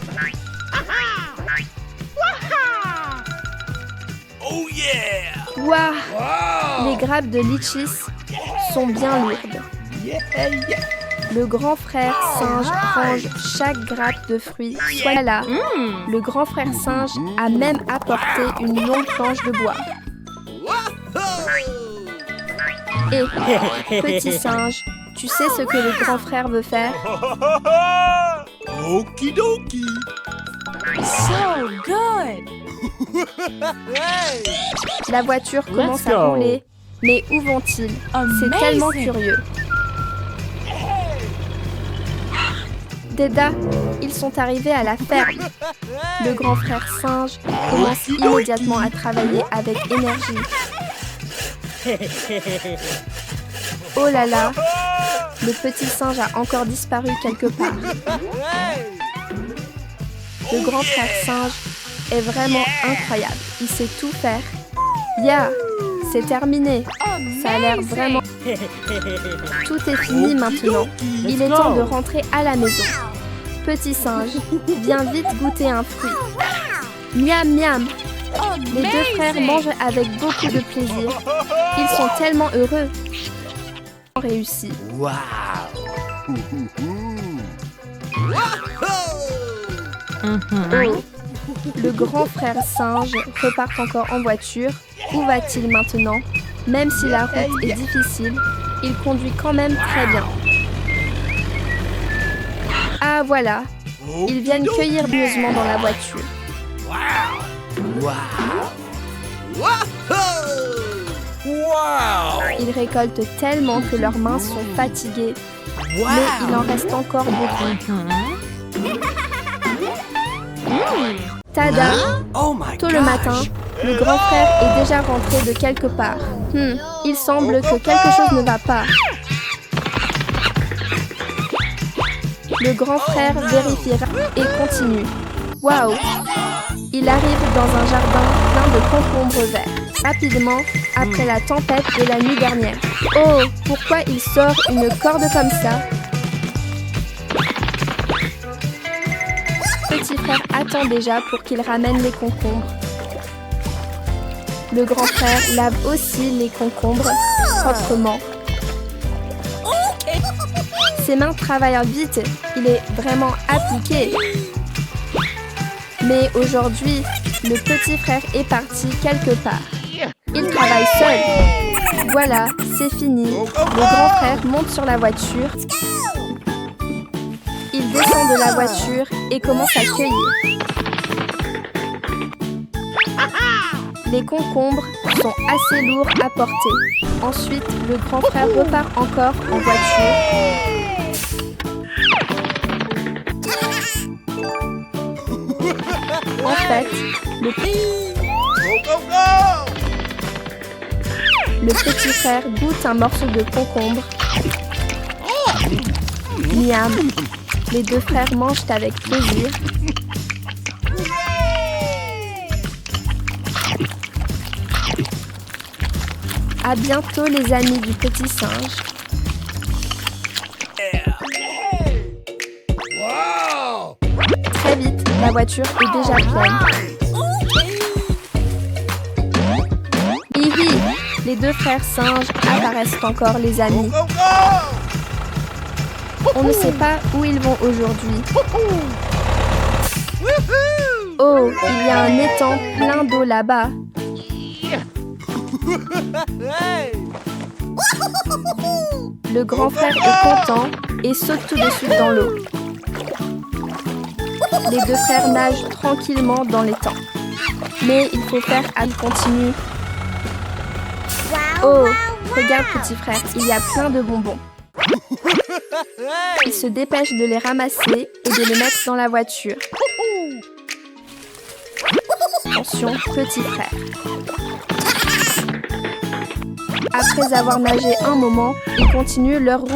Oh yeah! Waouh! Les grappes de litchis sont bien lourdes. Le grand frère singe range chaque grappe de fruits. Soit là, le grand frère singe a même apporté une longue planche de bois. Et, petit singe, tu sais ce que le grand frère veut faire? Okidoki! So good! La voiture commence à rouler, mais où vont-ils? C'est tellement curieux. Déda, ils sont arrivés à la ferme. Le grand frère singe commence immédiatement à travailler avec énergie. Oh là là, le petit singe a encore disparu quelque part. Le grand frère singe est vraiment incroyable. Il sait tout faire. C'est terminé. Ça a l'air vraiment... Tout est fini maintenant. Il est temps de rentrer à la maison. Petit singe, viens vite goûter un fruit. Miam miam. Les deux frères mangent avec beaucoup de plaisir. Ils sont tellement heureux. Réussi. Oh, le grand frère singe repart encore en voiture. Où va-t-il maintenant? Même si la route est difficile, il conduit quand même très bien. Ah voilà, ils viennent cueillir pieusement dans la voiture. Ils récoltent tellement que leurs mains sont fatiguées, mais il en reste encore beaucoup. Tada! Tôt le matin, le grand frère est déjà rentré de quelque part. Il semble que quelque chose ne va pas. Le grand frère vérifiera et continue. Waouh! Il arrive dans un jardin plein de concombres verts. Rapidement, après la tempête de la nuit dernière. Oh, pourquoi il sort une corde comme ça? Petit frère attend déjà pour qu'il ramène les concombres. Le grand frère lave aussi les concombres proprement. Ses mains travaillent vite, il est vraiment appliqué. Mais aujourd'hui, le petit frère est parti quelque part. Il travaille seul. Voilà, c'est fini. Le grand frère monte sur la voiture. Il descend de la voiture et commence à cueillir. Les concombres sont assez lourds à porter. Ensuite, le grand frère repart encore en voiture. En fait, le petit frère goûte un morceau de concombre. Miam! Les deux frères mangent avec plaisir. À bientôt les amis du petit singe. Très vite, la voiture est déjà pleine. Hihi, les deux frères singes apparaissent encore les amis. On ne sait pas où ils vont aujourd'hui. Oh, il y a un étang plein d'eau là-bas. Le grand frère est content et saute tout de suite dans l'eau. Les deux frères nagent tranquillement dans l'étang. Mais il faut faire attention continue. Oh, regarde petit frère, il y a plein de bonbons. Il se dépêche de les ramasser et de les mettre dans la voiture. Attention, petit frère. Après avoir nagé un moment, ils continuent leur route.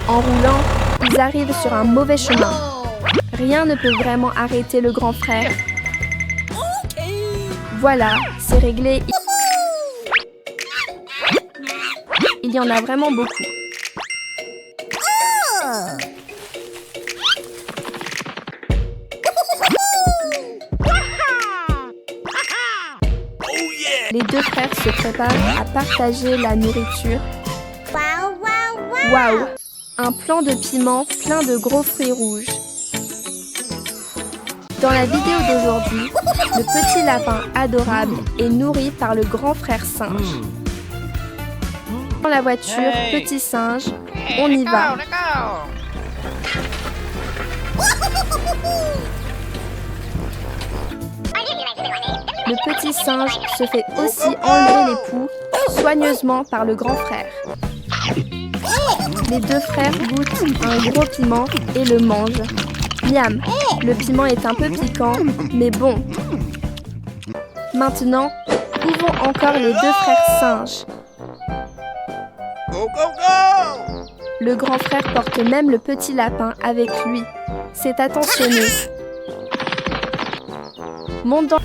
En roulant, ils arrivent sur un mauvais chemin. Rien ne peut vraiment arrêter le grand frère. Voilà, c'est réglé. Il y en a vraiment beaucoup. Les deux frères se préparent à partager la nourriture. Waouh! Un plant de piment plein de gros fruits rouges. Dans la vidéo d'aujourd'hui, le petit lapin adorable est nourri par le grand frère singe. Dans la voiture, petit singe, on y va. Le petit singe se fait aussi enlever les poux soigneusement par le grand frère. Les deux frères goûtent un gros piment et le mangent. Miam, le piment est un peu piquant, mais bon. Maintenant, où vont encore les deux frères singes? Le grand frère porte même le petit lapin avec lui. C'est attentionné. Monte dans...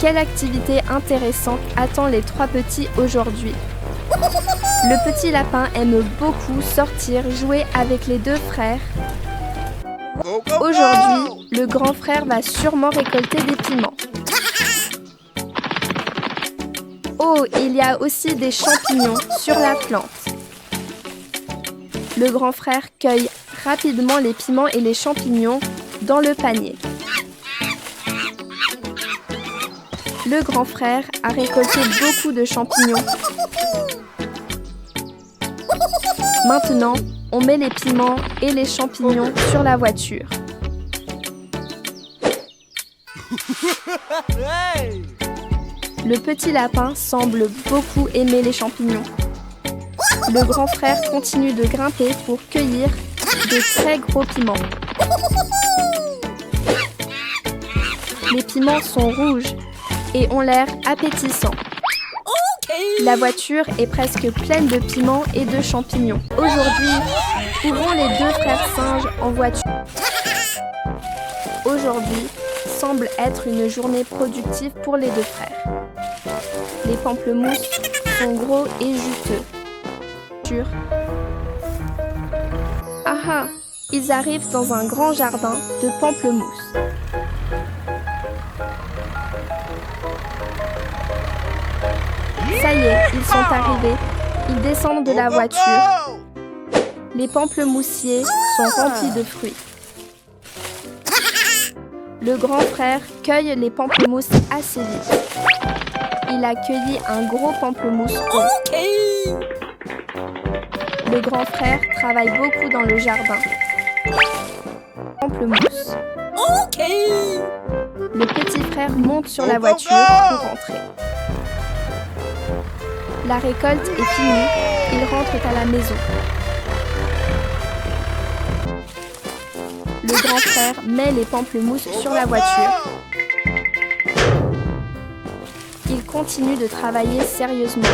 Quelle activité intéressante attend les trois petits aujourd'hui? Le petit lapin aime beaucoup sortir jouer avec les deux frères. Aujourd'hui, le grand frère va sûrement récolter des piments. Oh, il y a aussi des champignons sur la plante. Le grand frère cueille rapidement les piments et les champignons dans le panier. Le grand frère a récolté beaucoup de champignons. Maintenant, on met les piments et les champignons sur la voiture. Le petit lapin semble beaucoup aimer les champignons. Le grand frère continue de grimper pour cueillir de très gros piments. Les piments sont rouges et ont l'air appétissants. La voiture est presque pleine de piments et de champignons. Aujourd'hui, où vont les deux frères singes en voiture? Aujourd'hui semble être une journée productive pour les deux frères. Les pamplemousses sont gros et juteux. Ah ah, ils arrivent dans un grand jardin de pamplemousses. Ça y est, ils sont arrivés. Ils descendent de la voiture. Les pamplemoussiers sont remplis de fruits. Le grand frère cueille les pamplemousses assez vite. Il a cueilli un gros pamplemousse rond. Le grand frère travaille beaucoup dans le jardin. Pamplemousse. Le petit frère monte sur la voiture pour rentrer. La récolte est finie, ils rentrent à la maison. Le grand frère met les pamplemousses sur la voiture. Il continue de travailler sérieusement.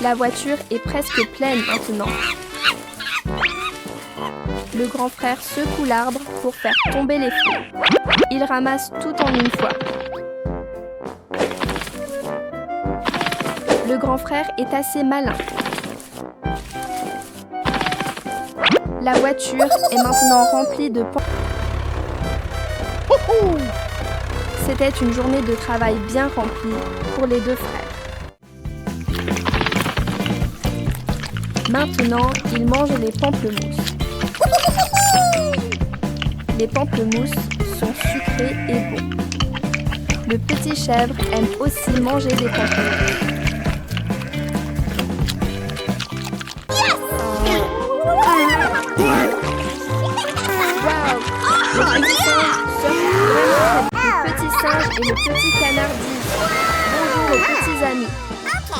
La voiture est presque pleine maintenant. Le grand frère secoue l'arbre pour faire tomber les fruits. Il ramasse tout en une fois. Le grand frère est assez malin. La voiture est maintenant remplie de pamplemousses. C'était une journée de travail bien remplie pour les deux frères. Maintenant, ils mangent les pamplemousses. Les pamplemousses sont sucrés et bons. Le petit chèvre aime aussi manger des pamplemouses. Waouh! Le petit singe surfe vraiment très vite. Le petit singe et le petit canard disent bonjour aux petits amis.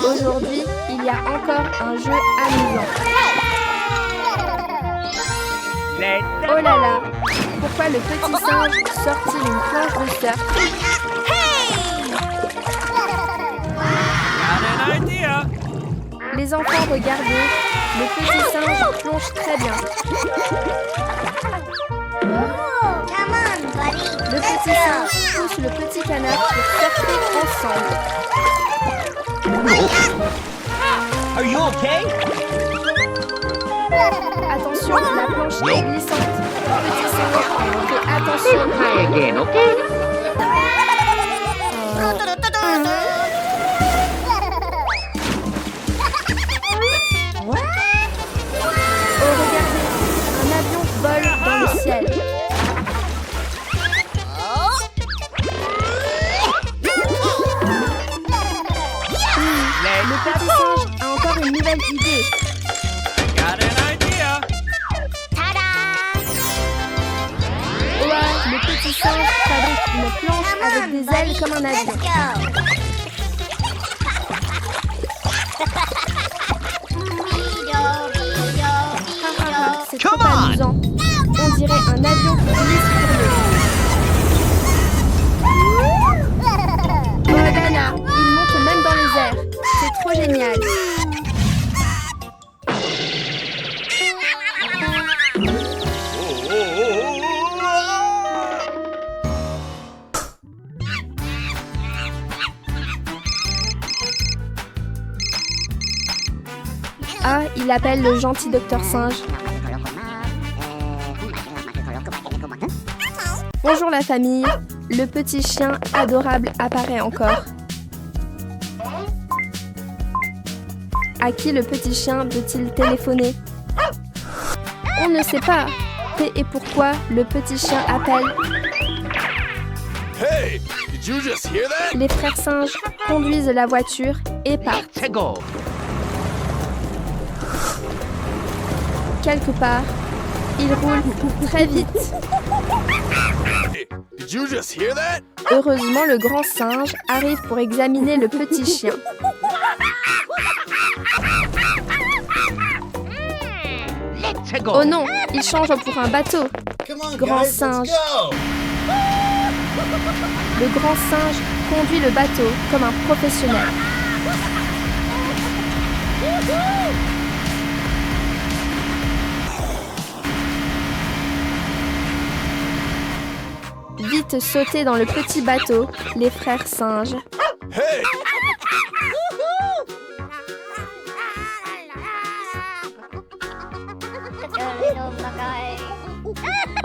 Aujourd'hui, il y a encore un jeu amusant. Oh là là! Pourquoi le petit singe sort-il une planche de surf? Got an idea. Les enfants, regardez, le petit singe plonge très bien. Le petit singe pousse le petit canard pour surfer ensemble. Are you okay? Attention, la planche est glissante. Le petit singe fait attention. Oh, regardez, un avion vole dans le ciel. Le petit singe a encore une nouvelle idée. Got an idea. Ouais, le petit singe fabrique une planche avec des ailes comme un avion. C'est trop amusant. On dirait un avion qui glisse sur l'eau. Oh là là, il monte même dans les airs. C'est trop génial. Ah, il appelle le gentil docteur singe. Bonjour la famille, le petit chien adorable apparaît encore. À qui le petit chien veut-il téléphoner? On ne sait pas. Et pourquoi le petit chien appelle? Hey, did you just hear that? Les frères singes conduisent la voiture et partent. Quelque part, ils roulent très vite. Hey, did you just hear that? Heureusement, le grand singe arrive pour examiner le petit chien. Oh non, il change pour un bateau. Grand singe. Le grand singe conduit le bateau comme un professionnel. Vite sauter dans le petit bateau, les frères singes. Hey,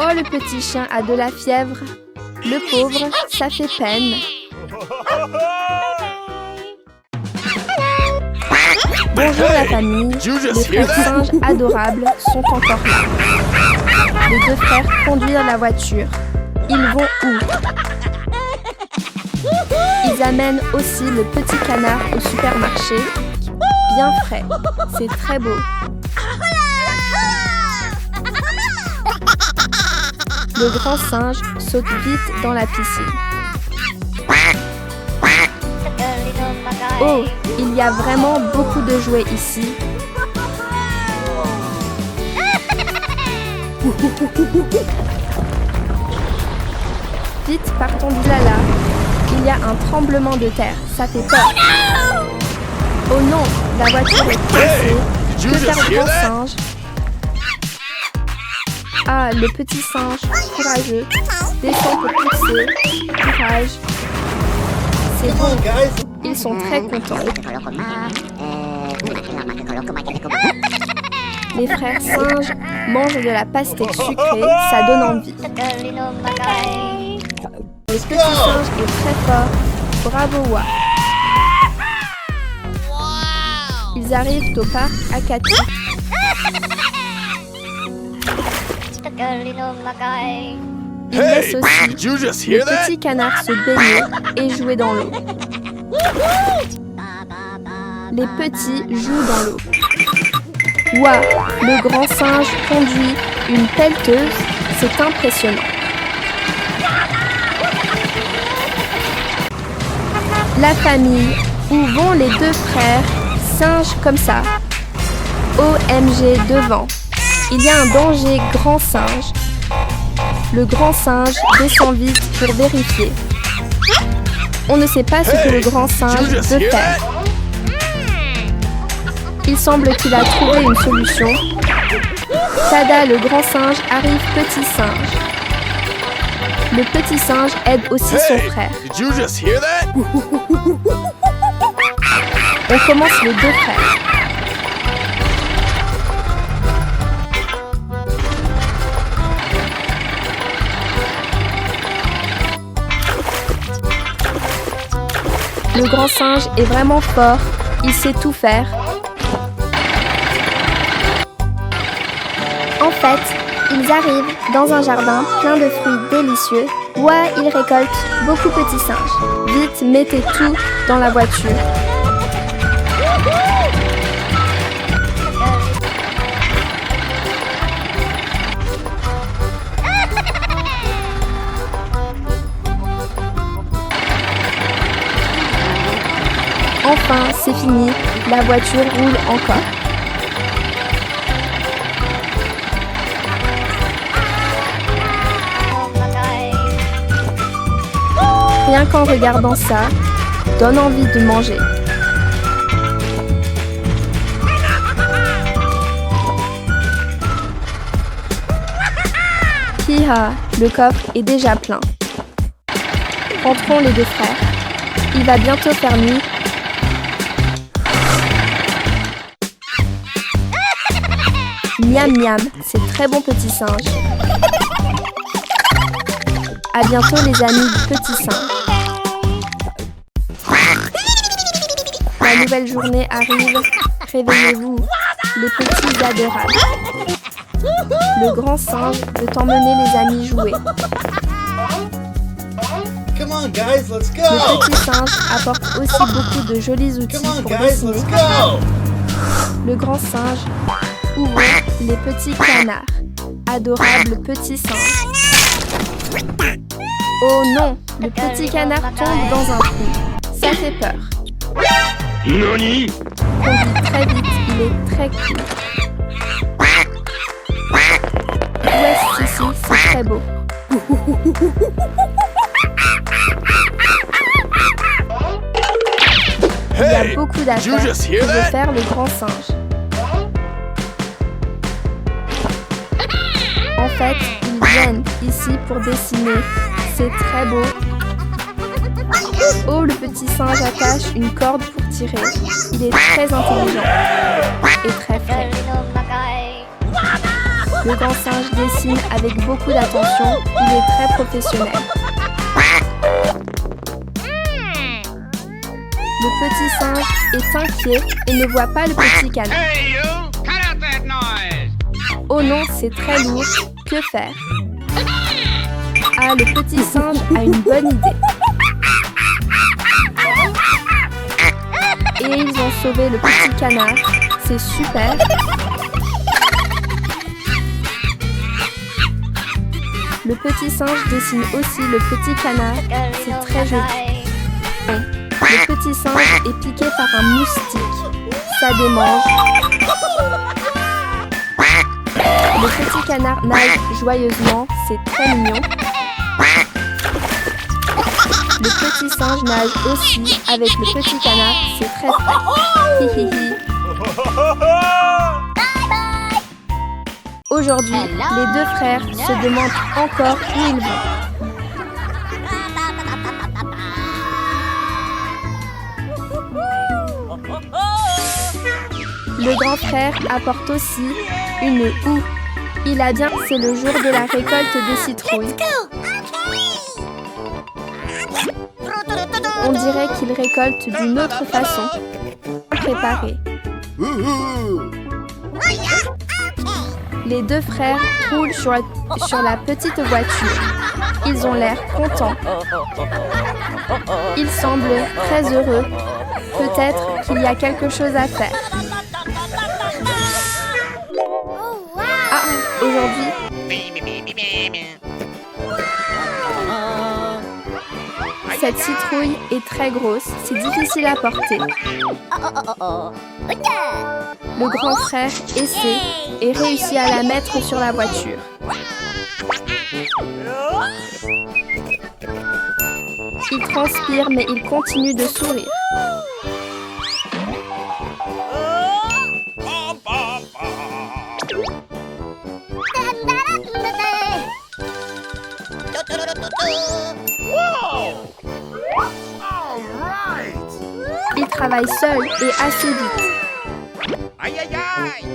Oh, le petit chien a de la fièvre. Le pauvre, ça fait peine. Bonjour la famille, les frères singes adorables sont encore là. Les deux frères conduisent la voiture. Ils vont où? Ils amènent aussi le petit canard au supermarché. Bien frais, c'est très beau. Le grand singe saute vite dans la piscine. Oh, il y a vraiment beaucoup de jouets ici. Vite, partons de là. Il y a un tremblement de terre, ça fait peur. Oh non, la voiture est coincée. Que faire le grand singe? Ah, le petit singe, courageux, descend pour pousser. Courage. C'est bon, ils sont très contents. Les frères singes mangent de la pastèque sucrée, ça donne envie. Le petit singe est très fort. Bravo, Wa. Ils arrivent au parc Akati. Il laisse aussi Did you just le hear that? petit canard se baigner et jouer dans l'eau. Les petits jouent dans l'eau. Waouh, le grand singe conduit une pelleteuse, c'est impressionnant. La famille, où vont les deux frères, singes comme ça. OMG devant. Il y a un danger, grand singe. Le grand singe descend vite pour vérifier. On ne sait pas ce que le grand singe veut faire. Il semble qu'il a trouvé une solution. Tada, le grand singe, arrive petit singe. Le petit singe aide aussi son frère. Did you just hear that? On commence les deux frères. Le grand singe est vraiment fort, il sait tout faire. En fait, ils arrivent dans un jardin plein de fruits délicieux. Ouah, ils récoltent beaucoup de petits singes. Vite, mettez tout dans la voiture. Enfin, c'est fini, la voiture roule encore. Rien qu'en regardant ça, donne envie de manger. Hi-ha, le coffre est déjà plein. Rentrons les deux frères. Il va bientôt faire nuit. Miam miam, c'est très bon petit singe. À bientôt les amis du petit singe. La nouvelle journée arrive. Réveillez-vous, les petits adorables. Le grand singe veut emmener les amis jouer. Come on, guys, let's go. Le petit singe apporte aussi beaucoup de jolis outils Come on, pour guys, dessiner. let's go. Le grand singe ouvre les petits canards. Adorable petit singe. Oh non, le petit canard tombe dans un trou. Ça fait peur. Nani? Conduit très vite, il est très cool. Ouais, si, c'est très beau. Il y a beaucoup did you d'affaires just que hear veut that? faire le grand singe. En fait, ils viennent ici pour dessiner. C'est très beau. Oh, le petit singe attache une corde pour tirer. Il est très intelligent et très frais. Le grand singe dessine avec beaucoup d'attention. Il est très professionnel. Le petit singe est inquiet et ne voit pas le petit canard. Hey, you! Cut out that noise! Oh non, c'est très lourd. Que faire? Ah, le petit singe a une bonne idée. Et ils ont sauvé le petit canard. C'est super. Le petit singe dessine aussi le petit canard. C'est très joli. Le petit singe est piqué par un moustique. Ça démange. Le petit canard nage joyeusement. C'est très mignon. Le petit singe nage aussi avec le petit canard. C'est très frais. Hi hi hi. Aujourd'hui, les deux frères se demandent encore où ils vont. Le grand frère apporte aussi une houe. Il a bien, c'est le jour de la récolte des citrouilles. On dirait qu'il récolte d'une autre façon. Préparé. Les deux frères roulent sur la petite voiture. Ils ont l'air contents. Ils semblent très heureux. Peut-être qu'il y a quelque chose à faire. Ah, aujourd'hui, cette citrouille est très grosse, c'est difficile à porter. Le grand frère essaie et réussit à la mettre sur la voiture. Il transpire mais il continue de sourire. Il travaille seul et assez vite. Aïe, aïe, aïe.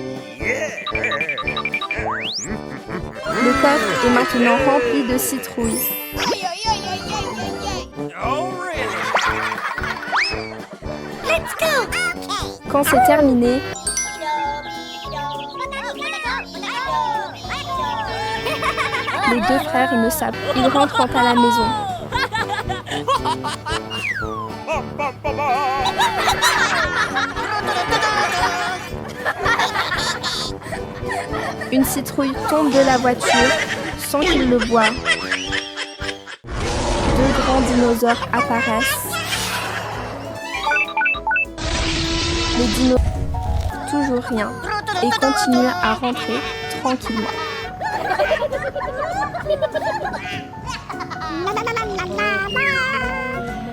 Le coffre est maintenant rempli de citrouilles. Oh, really? Quand c'est terminé, les deux frères ne savent. Ils rentrent à la maison. Une citrouille tombe de la voiture sans qu'ils le voient. Deux grands dinosaures apparaissent. Les dinos toujours rien et continuent à rentrer tranquillement.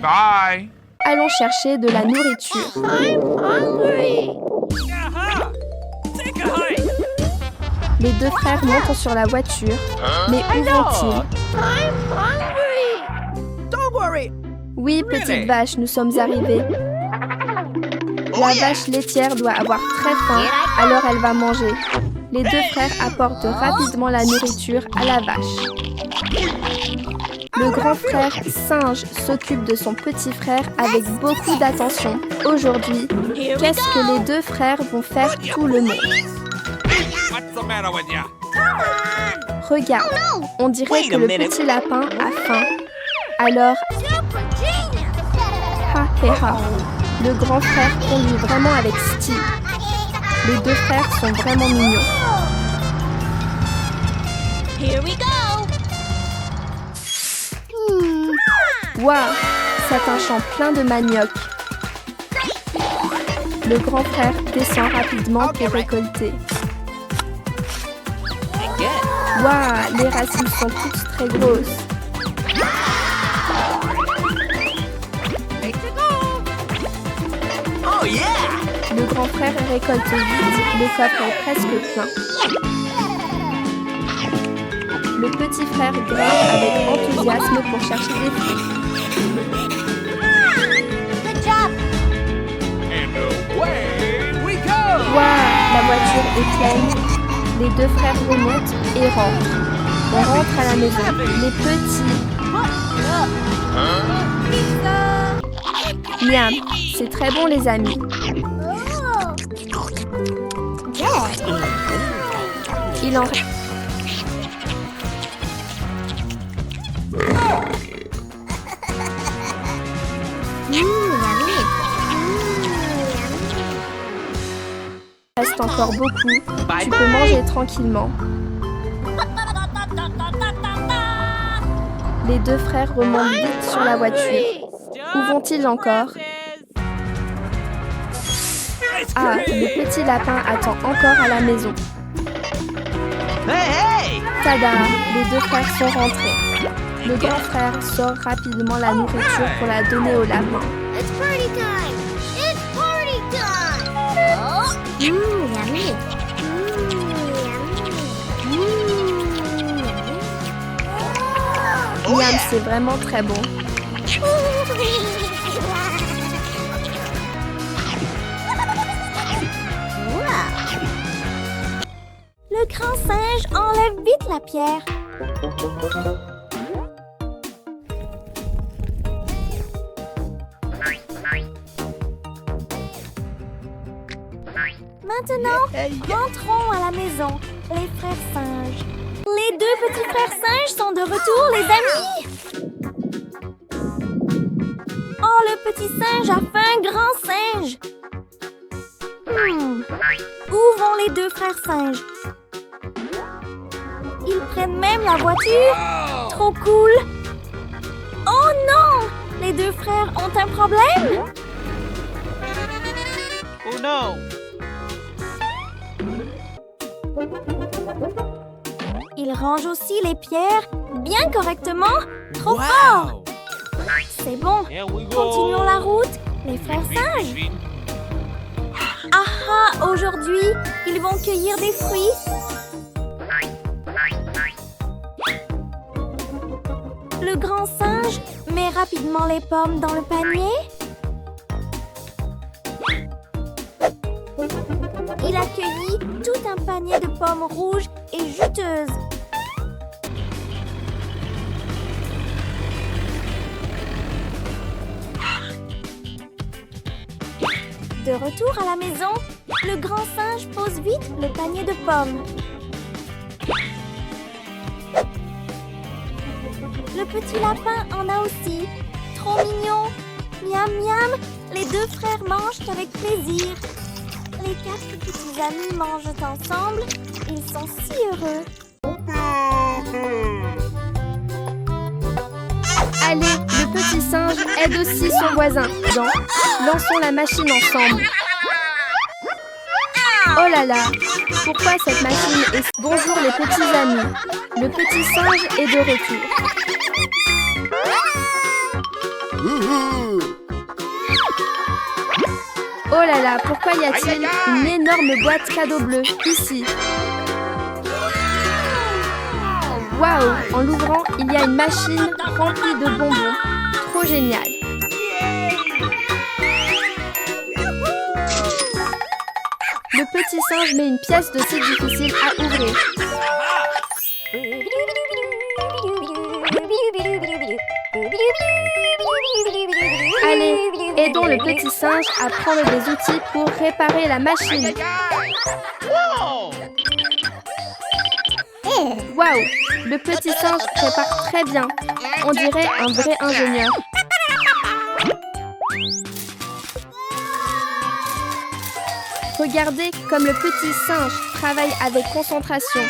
Bye. Allons chercher de la nourriture. Aha. Take a hike. Les deux frères montent sur la voiture, mais où vont-ils? Oui, petite vache, nous sommes arrivés. La vache laitière doit avoir très faim, alors elle va manger. Les deux frères apportent rapidement la nourriture à la vache. Le grand frère singe s'occupe de son petit frère avec beaucoup d'attention. Aujourd'hui, qu'est-ce que les deux frères vont faire tout le monde? What's the matter with ya? Regarde, on dirait que le petit lapin a faim. Alors, ha hé ha, le grand frère conduit vraiment avec style. Les deux frères sont vraiment mignons. Waouh, c'est un champ plein de manioc. Le grand frère descend rapidement pour récolter. Waouh, les racines sont toutes très grosses. Oh yeah! Le grand frère récolte vite, le coffre est presque plein. Le petit frère grimpe avec enthousiasme pour chercher des fruits. And away we go! Waouh, la voiture est pleine. Les deux frères remontent et rentrent. On rentre à la maison. Les petits. Miam, c'est très bon les amis. Il en reste. Il reste encore beaucoup. Tu peux manger tranquillement. Les deux frères remontent vite sur la voiture. Où vont-ils encore? Ah, le petit lapin attend encore à la maison. Tada, les deux frères sont rentrés. Le grand frère sort rapidement la nourriture pour la donner au lapin. Miam, c'est vraiment très bon. Le grand singe enlève vite la pierre. Maintenant, rentrons à la maison, les frères singes. Les deux petits frères singes sont de retour, les amis! Oh, le petit singe a fait un grand singe! Où vont les deux frères singes? Ils prennent même la voiture? Trop cool! Oh non! Les deux frères ont un problème? Oh no! Ils rangent aussi les pierres bien correctement. Trop fort! C'est bon. Here we go. Continuons la route, les frères singes. Ah, aujourd'hui, ils vont cueillir des fruits. Le grand singe met rapidement les pommes dans le panier. Il a cueilli tout un panier de pommes rouges et juteuses. De retour à la maison, le grand singe pose vite le panier de pommes. Le petit lapin en a aussi. Trop mignon. Miam miam, les deux frères mangent avec plaisir. Les 4 petits amis mangent ensemble. Ils sont si heureux. Allez, le petit singe aide aussi son voisin. Lançons la machine ensemble. Oh là là, pourquoi cette machine est... Bonjour les petits amis. Le petit singe est de retour. Oh là là, pourquoi y a-t-il une énorme boîte cadeau bleue ici? Waouh, en l'ouvrant, il y a une machine remplie de bonbons. Trop génial. Le petit singe met une pièce de si difficile à ouvrir. Allez, aidons le petit singe à prendre des outils pour réparer la machine. Waouh, le petit singe prépare très bien. On dirait un vrai ingénieur. Regardez comme le petit singe travaille avec concentration.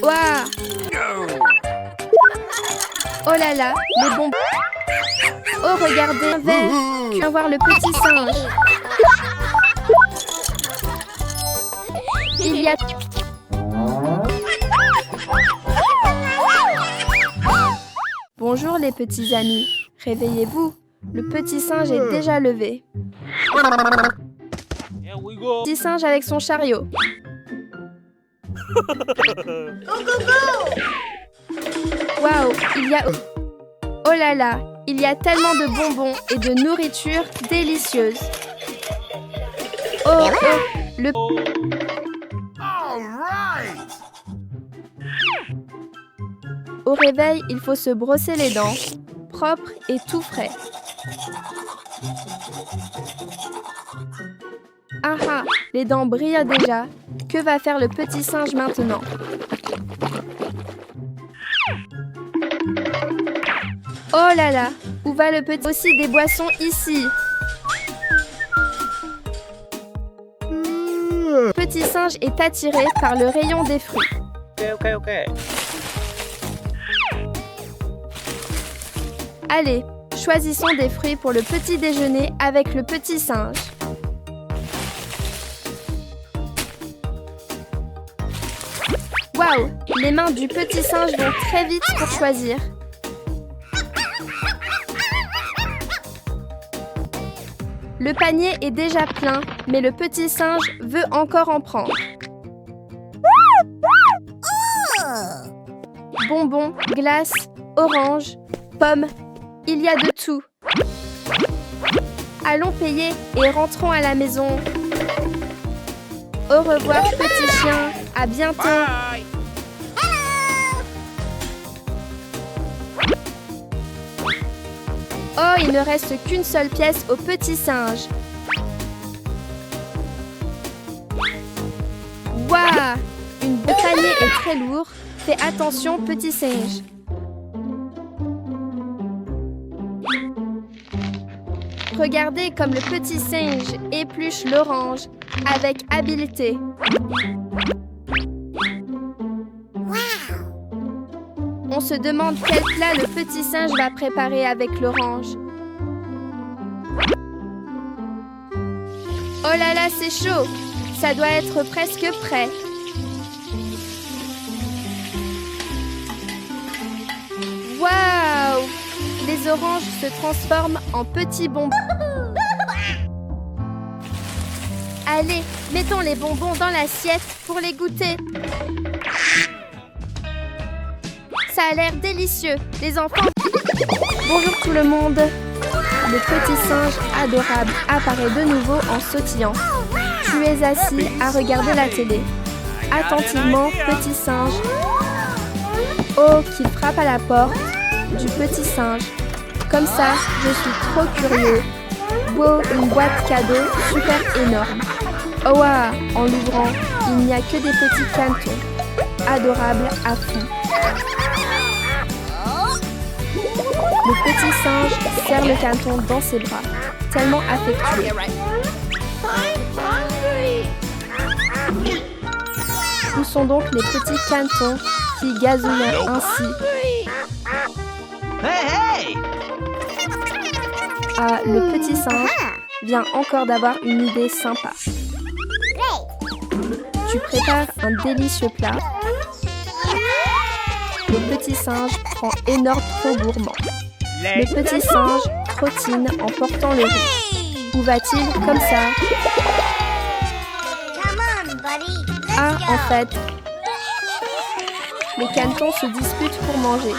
Waouh! Oh là là, les bonbons. Oh, regardez un verre. Viens voir le petit singe. Il y a... Bonjour les petits amis. Réveillez-vous. Le petit singe est déjà levé. Here we go. Petit singe avec son chariot. Waouh, il y a... Oh là là, il y a tellement de bonbons et de nourriture délicieuse. Oh, oh, le... Au réveil, il faut se brosser les dents, propre et tout frais. Ah ah, les dents brillent déjà. Que va faire le petit singe maintenant? Oh là là, où va le petit? Aussi des boissons ici. Le petit singe est attiré par le rayon des fruits. Ok. Allez, choisissons des fruits pour le petit déjeuner avec le petit singe. Waouh, les mains du petit singe vont très vite pour choisir. Le panier est déjà plein, mais le petit singe veut encore en prendre. Bonbons, glaces, oranges, pommes, il y a de tout. Allons payer et rentrons à la maison. Au revoir, petit chien. À bientôt. Bye. Oh, il ne reste qu'une seule pièce au petit singe. très lourd. Fais attention, petit singe. Regardez comme le petit singe épluche l'orange avec habileté. On se demande quel plat le petit singe va préparer avec l'orange. Oh là là, c'est chaud! Ça doit être presque prêt. Waouh! Les oranges se transforment en petits bonbons. Allez, mettons les bonbons dans l'assiette pour les goûter. Ça a l'air délicieux, les enfants. Bonjour tout le monde. Le petit singe adorable apparaît de nouveau en sautillant. Tu es assis à regarder la télé. Attentivement, petit singe. Oh, qui frappe à la porte du petit singe. Comme ça, je suis trop curieux. Wow, une boîte cadeau super énorme. Oh waouh, en l'ouvrant, il n'y a que des petits cantons. Adorables à fond. Le petit singe serre le canton dans ses bras, tellement affectueux. Où sont donc les petits cantons qui gazouillent ainsi? Ah, le petit singe vient encore d'avoir une idée sympa. Tu prépares un délicieux plat. Le petit singe prend énorme trop gourmand. Le petit singe trottine en portant le riz. Où va-t-il comme ça? Ah, en fait, les cantons se disputent pour manger.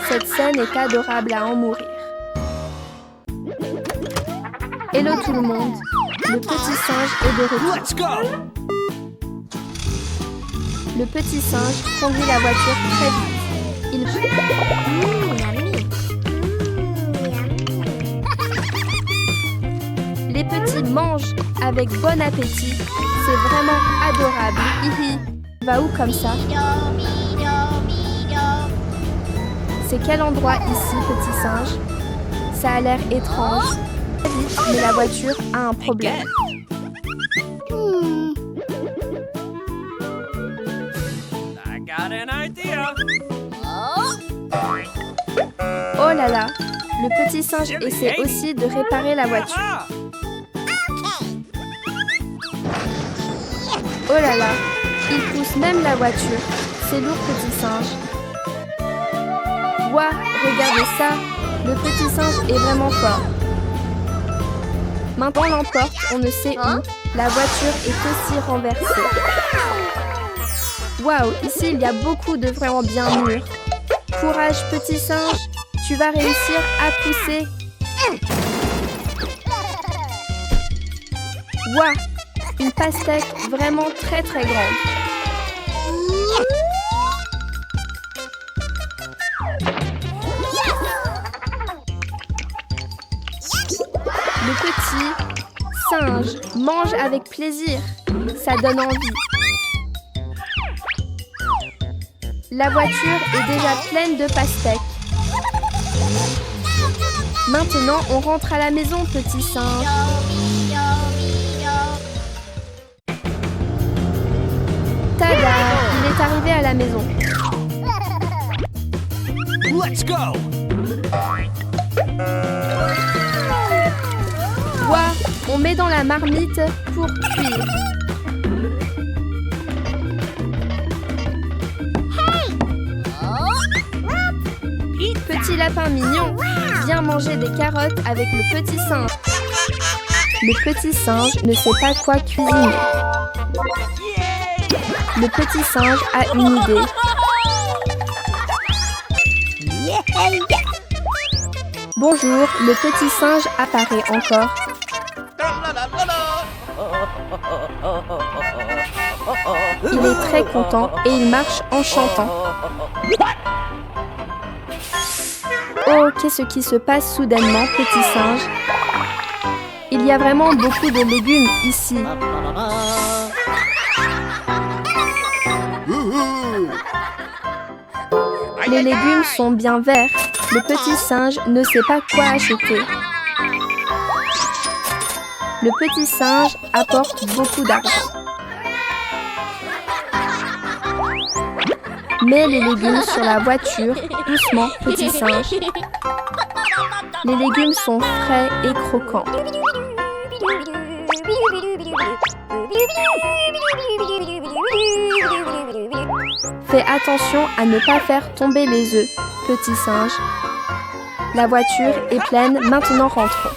Cette scène est adorable à en mourir. Hello tout le monde. Le petit singe est de retour. Let's go! Le petit singe conduit la voiture très vite. Il... Les petits mangent avec bon appétit. C'est vraiment adorable. Hihi. Va où comme ça? C'est quel endroit ici, petit singe? Ça a l'air étrange. Vite, mais la voiture a un problème. I got an idea. Oh là là, le petit singe essaie aussi de réparer la voiture. Ah! Oh là là, il pousse même la voiture. C'est lourd, petit singe. Ouah, regardez ça, le petit singe est vraiment fort. Maintenant on l'emporte, on ne sait où. La voiture est aussi renversée. Waouh, ici il y a beaucoup de vraiment bien mûrs. Courage, petit singe, tu vas réussir à pousser. Waouh, une pastèque vraiment très très grande. Le petit singe mange avec plaisir. Ça donne envie. La voiture est déjà pleine de pastèques. Maintenant, on rentre à la maison, petit singe. Tada! Il est arrivé à la maison. Let's go! Bois, on met dans la marmite pour cuire. Petit lapin mignon, viens manger des carottes avec le petit singe. Le petit singe ne sait pas quoi cuisiner. Le petit singe a une idée. Bonjour, le petit singe apparaît encore. Il est très content et il marche en chantant. Oh, qu'est-ce qui se passe soudainement, petit singe? Il y a vraiment beaucoup de légumes ici. Les légumes sont bien verts. Le petit singe ne sait pas quoi acheter. Le petit singe apporte beaucoup d'argent. Mets les légumes sur la voiture, doucement, petit singe. Les légumes sont frais et croquants. Fais attention à ne pas faire tomber les œufs, petit singe. La voiture est pleine, maintenant rentrons.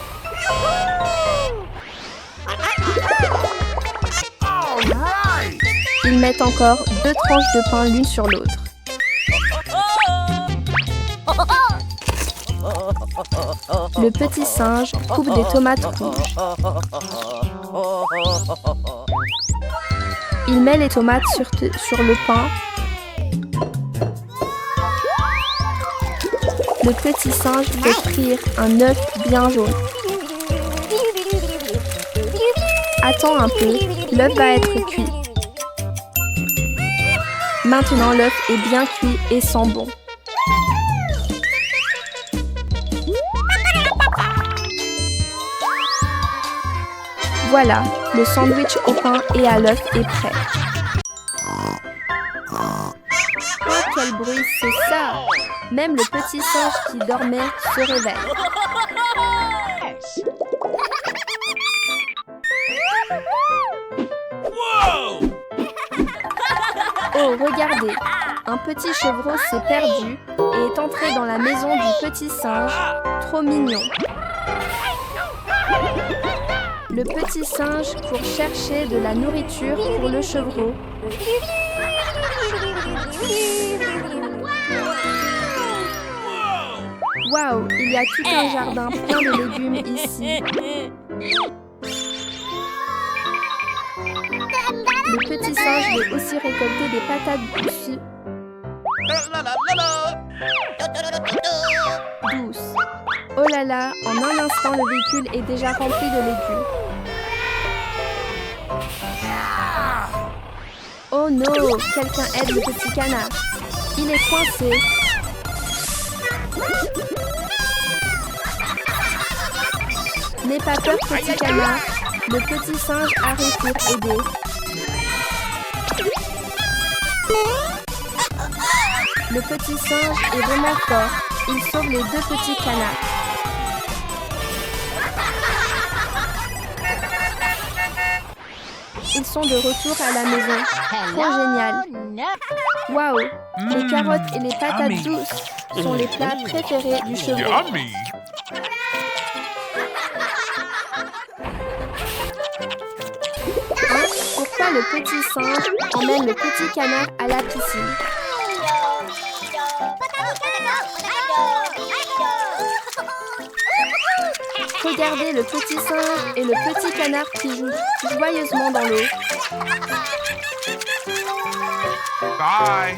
Ils mettent encore 2 tranches de pain l'une sur l'autre. Le petit singe coupe des tomates rouges. Il met les tomates sur le pain. Le petit singe fait frire un œuf bien jaune. Attends un peu, l'œuf va être cuit. Maintenant l'œuf est bien cuit et sent bon. Voilà, le sandwich au pain et à l'œuf est prêt. Oh, quel bruit, c'est ça! Même le petit singe qui dormait se réveille. Oh, regardez! Un petit chevreau s'est perdu et est entré dans la maison du petit singe. Trop mignon! Le petit singe court chercher de la nourriture pour le chevreau. Waouh, il y a tout un jardin plein de légumes ici. Le petit singe veut aussi récolter des patates douces. Oh là là, en un instant, le véhicule est déjà rempli de légumes. Oh non, quelqu'un aide le petit canard. Il est coincé. N'aie pas peur, petit canard. Le petit singe arrive pour aider. Le petit singe est vraiment fort. Il sauve les 2 petits canards. Ils sont de retour à la maison. Trop génial. Waouh, les carottes et les patates douces sont les plats préférés du chevreau. Pourquoi le petit singe emmène le petit canard à la piscine? Regardez le petit singe et le petit canard qui jouent joyeusement dans l'eau. Bye.